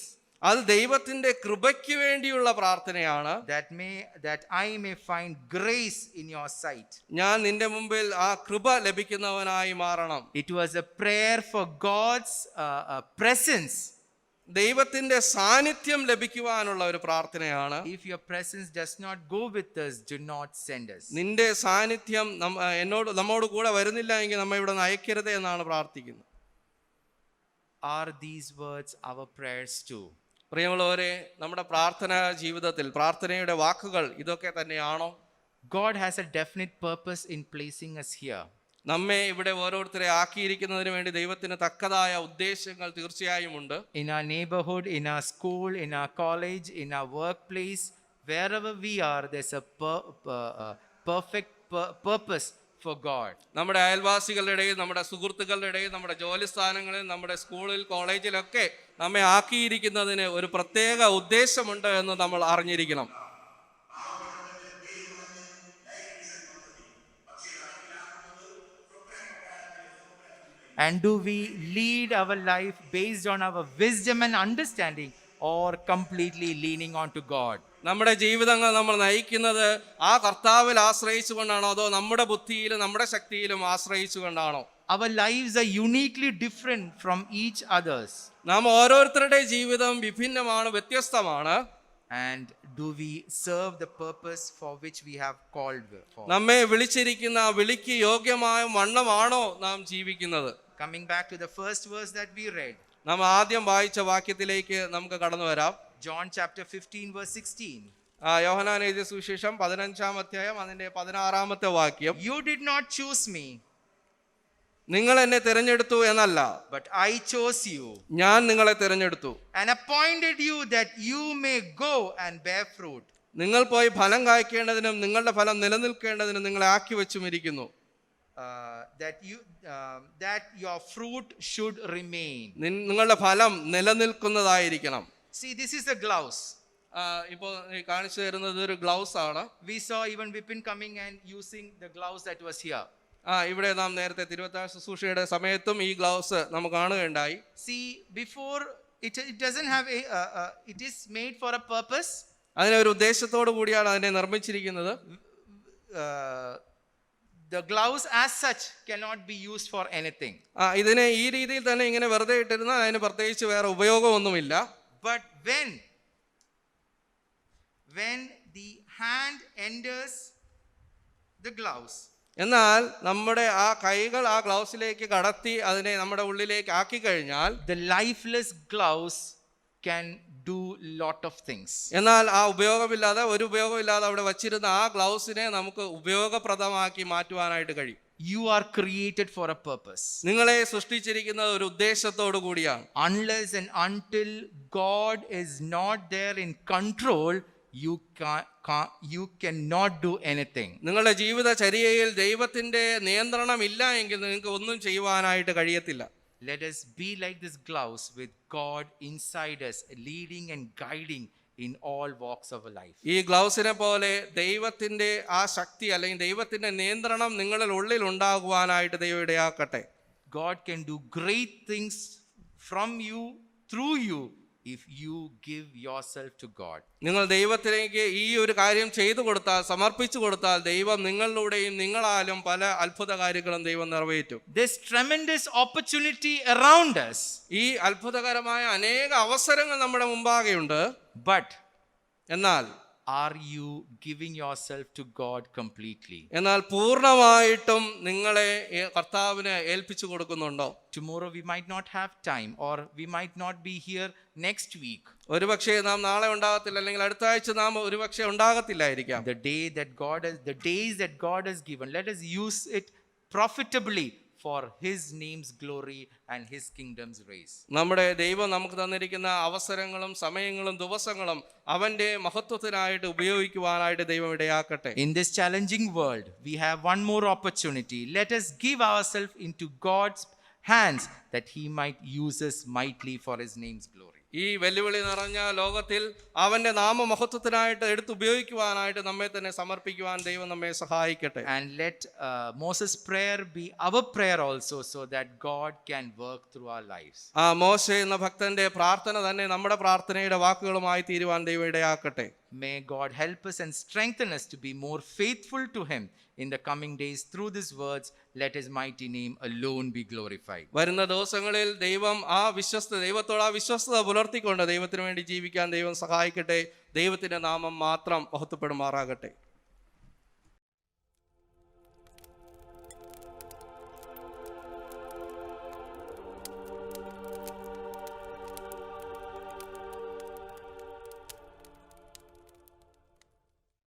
അത് ദൈവത്തിന്റെ കൃപയ്ക്ക് വേണ്ടിയുള്ള പ്രാർത്ഥനയാണ്. That I may find grace in your sight. ഞാൻ നിന്റെ മുമ്പിൽ ആ കൃപ ലഭിക്കുന്നവനായി മാറണം. It was a prayer for God's presence. ദൈവത്തിന്റെ സാന്നിധ്യം ലഭിക്കുവാനുള്ള ഒരു പ്രാർത്ഥനയാണ്. If your presence does not go with us, do not send us. നിന്റെ സാന്നിധ്യം നമ്മോട് കൂടെ വരുന്നില്ല എങ്കിൽ നമ്മെ ഇവിടെ അയക്കരുത് എന്നാണ് പ്രാർത്ഥിക്കുന്നത്. Are these words our prayers too? പ്രിയമുള്ളവരെ, നമ്മുടെ പ്രാർത്ഥന ജീവിതത്തിൽ പ്രാർത്ഥനയുടെ വാക്കുകൾ ഇതൊക്കെ തന്നെയാണോ? God has a definite purpose in placing us here. നമ്മെ ഇവിടെ ഓരോരുത്തരെ ആക്കിയിരിക്കുന്നതിന് വേണ്ടി ദൈവത്തിന് തക്കതായ ഉദ്ദേശങ്ങൾ തീർച്ചയായും ഉണ്ട്. In our neighborhood, in our school, in our college, in our workplace, wherever we are, there's a perfect purpose for God. നമ്മുടെ അയൽവാസികളുടെ ഇടയിൽ, നമ്മുടെ സുഹൃത്തുക്കളുടെ ഇടയിൽ, നമ്മുടെ ജോലി സ്ഥാനങ്ങളിൽ, നമ്മുടെ സ്കൂളിൽ, കോളേജിലൊക്കെ നമ്മെ ആക്കിയിരിക്കുന്നതിന് ഒരു പ്രത്യേക ഉദ്ദേശമുണ്ട് എന്ന് നമ്മൾ അറിഞ്ഞിരിക്കണം. And do we lead our life based on our wisdom and understanding, or completely leaning on to God? നമ്മുടെ ജീവിതങ്ങൾ നമ്മൾ നയിക്കുന്നത് ആ കർത്താവിൽ ആശ്രയിച്ചുകൊണ്ടാണോ, അതോ നമ്മുടെ ബുദ്ധിയിലും നമ്മുടെ ശക്തിയിലും ആശ്രയിച്ചുകൊണ്ടാണോ? Our lives are uniquely different from each others. നാം ഓരോരുത്തരുടെ ജീവിതം വിഭിന്നമാണ്, വ്യത്യസ്തമാണ്. And do we serve the purpose for which we have called for? നമ്മെ വിളിച്ചിരിക്കുന്ന വിളിക്ക് യോഗ്യമായ വണ്ണമാണോ നാം ജീവിക്കുന്നത്? Coming back to the first verse that we read. നാം ആദ്യം വായിച്ച വാക്യത്തിലേക്ക് നമുക്ക് കടന്നു വരാം. John chapter 15 verse 16. യോഹന്നാൻ എഴുതിയ സുവിശേഷം 15-ാം അധ്യായം അതിന്റെ 16-ാമത്തെ വാക്യം. You did not choose me. നിങ്ങൾ എന്നെ തിരഞ്ഞെടുത്തു എന്നല്ല, but I chose you. ഞാൻ നിങ്ങളെ തിരഞ്ഞെടുത്തു. And appointed you that you may go and bear fruit. നിങ്ങൾ പോയി ഫലം കായ്ക്കേണ്ടതിനും നിങ്ങളുടെ ഫലം നിലനിൽക്കേണ്ടതിനും നിങ്ങളെ ആക്കി വെച്ചുമിരിക്കുന്നു. That your fruit should remain. നിങ്ങളുടെ ഫലം നിലനിൽക്കുന്നതായിരിക്കണം. See, this is a glouse. ഇപ്പോൾ കാണിച്ചു തരുന്നത് ഒരു ഗ്ലൗസ് ആണ്. We saw even Vipin coming and using the glouse that was here. ഇവിടെ നാം നേരത്തെ തിരുവത്താഴ ശുശ്രൂഷയുടെ സമയത്തും ഈ ഗ്ലൗസ് നമുക്ക് കാണുകയുണ്ടായി. See, before it doesn't have it is made for a purpose. അതിനെ ഒരു ഉദ്ദേശത്തോടു കൂടിയാണ് അതിനെ നിർമ്മിച്ചിരിക്കുന്നത്. The gloves as such cannot be used for anything. ഇതിനെ ഈ രീതിയിൽ തന്നെ ഇങ്ങനെ വെറുതെ ഇട്ടിരുന്നാൽ അതിന് പ്രത്യേകിച്ച് വേറെ ഉപയോഗമൊന്നുമില്ല. But when the hand enters the gloves, എന്നാൽ നമ്മുടെ ആ കൈകൾ ആ ഗ്ലൗസിലേക്ക് കടത്തി അതിനെ നമ്മുടെ ഉള്ളിലേക്ക് ആക്കി കഴിഞ്ഞാൽ the lifeless gloves can do lot of things. എന്നാൽ ആ ഉപയോഗമില്ലാതെ ഒരു ഉപയോഗമില്ലാതെ അവിടെ വച്ചിരുന്ന ആ ഗ്ലൗസിനെ നമുക്ക് ഉപയോഗപ്രദമാക്കി മാറ്റുവാനായിട്ട് കഴിയും. You are created for a purpose. നിങ്ങളെ സൃഷ്ടിച്ചിരിക്കുന്നത് ഒരു ഉദ്ദേശത്തോടു കൂടിയാണ്. Unless and until God is not there in control, you cannot do anything. നിങ്ങളുടെ ജീവിതചര്യയിൽ ദൈവത്തിന്റെ നിയന്ത്രണം ഇല്ല എങ്കിൽ നിങ്ങൾക്ക് ഒന്നും ചെയ്യുവാനായിട്ട് കഴിയത്തില്ല. Let us be like this gloves with God inside us, leading and guiding in all walks of life. ഈ ഗ്ലൗസിനെ പോലെ ദൈവത്തിന്റെ ആ ശക്തി അല്ലെങ്കിൽ ദൈവത്തിന്റെ നിയന്ത്രണം നിങ്ങളുടെ ഉള്ളിൽ ഉണ്ടാകുവാനായിട്ട് ദൈവം ഇടയാക്കട്ടെ. God can do great things from you, through you, if you give yourself to God. നിങ്ങൾ ദൈവത്തിലേക്ക് ഈ ഒരു കാര്യം ചെയ്തു കൊടുത്താൽ, സമർപ്പിച്ചു കൊടുത്താൽ, ദൈവം നിങ്ങളിലൂടെയും നിങ്ങളാലും പല അത്ഭുത കാര്യങ്ങളും ദൈവം നിറവേറ്റും. This tremendous opportunity around us. ഈ അത്ഭുതകരമായ അനേക അവസരങ്ങൾ നമ്മുടെ മുമ്പാകെയുണ്ട്. But എന്നാൽ are you giving yourself to God completely? എന്നാൽ പൂർണ്ണമായിട്ടും നിങ്ങളെ കർത്താവിന് ഏൽപ്പിച്ചു കൊടുക്കുന്നുണ്ടോ? Tomorrow we might not have time, or we might not be here next week. ഒരുപക്ഷെ നാം നാളെ ഉണ്ടാകത്തില്ല, അല്ലെങ്കിൽ അടുത്ത ആഴ്ച നാം ഒരുപക്ഷെ ഉണ്ടാകത്തില്ലായിരിക്കാം. The days that God has given, let us use it profitably for His name's glory and His kingdom's race. നമ്മുടെ ദൈവം നമുക്ക് തന്നിരിക്കുന്ന അവസരങ്ങളും സമയങ്ങളും ദിവസങ്ങളും അവന്റെ മഹത്വത്തിനായിട്ട് ഉപയോഗിക്കുവാനായിട്ട് ദൈവം ഇടയാക്കട്ടെ. In this challenging world, we have one more opportunity. Let us give ourselves into God's hands that He might use us mightily for His name's glory. ഈ വെല്ലുവിളി നിറഞ്ഞ ലോകത്തിൽ അവന്റെ നാമമഹത്വത്തിനായിട്ട് എടുത്തുപയോഗിക്കുവാനായിട്ട് നമ്മെ തന്നെ സമർപ്പിക്കുവാൻ ദൈവം നമ്മെ സഹായിക്കട്ടെ. And let Moses' prayer be our prayer also, so that God can work through our lives. മോശെ എന്ന ഭക്തന്റെ പ്രാർത്ഥന തന്നെ നമ്മുടെ പ്രാർത്ഥനയുടെ വാക്കുകളുമായി തീരുവാൻ ദൈവം ഇടയാക്കട്ടെ. May God help us and strengthen us to be more faithful to Him in the coming days. Through these words, let His mighty name alone be glorified. വരുന്ന ദിവസങ്ങളിൽ ദൈവത്തോട് ആ വിശ്വസ്തത പുലർത്തിക്കൊണ്ട് ദൈവത്തിന് വേണ്ടി ജീവിക്കാൻ ദൈവം സഹായിക്കട്ടെ. ദൈവത്തിന്റെ നാമം മാത്രം മഹത്വപ്പെടുമാറാകട്ടെ.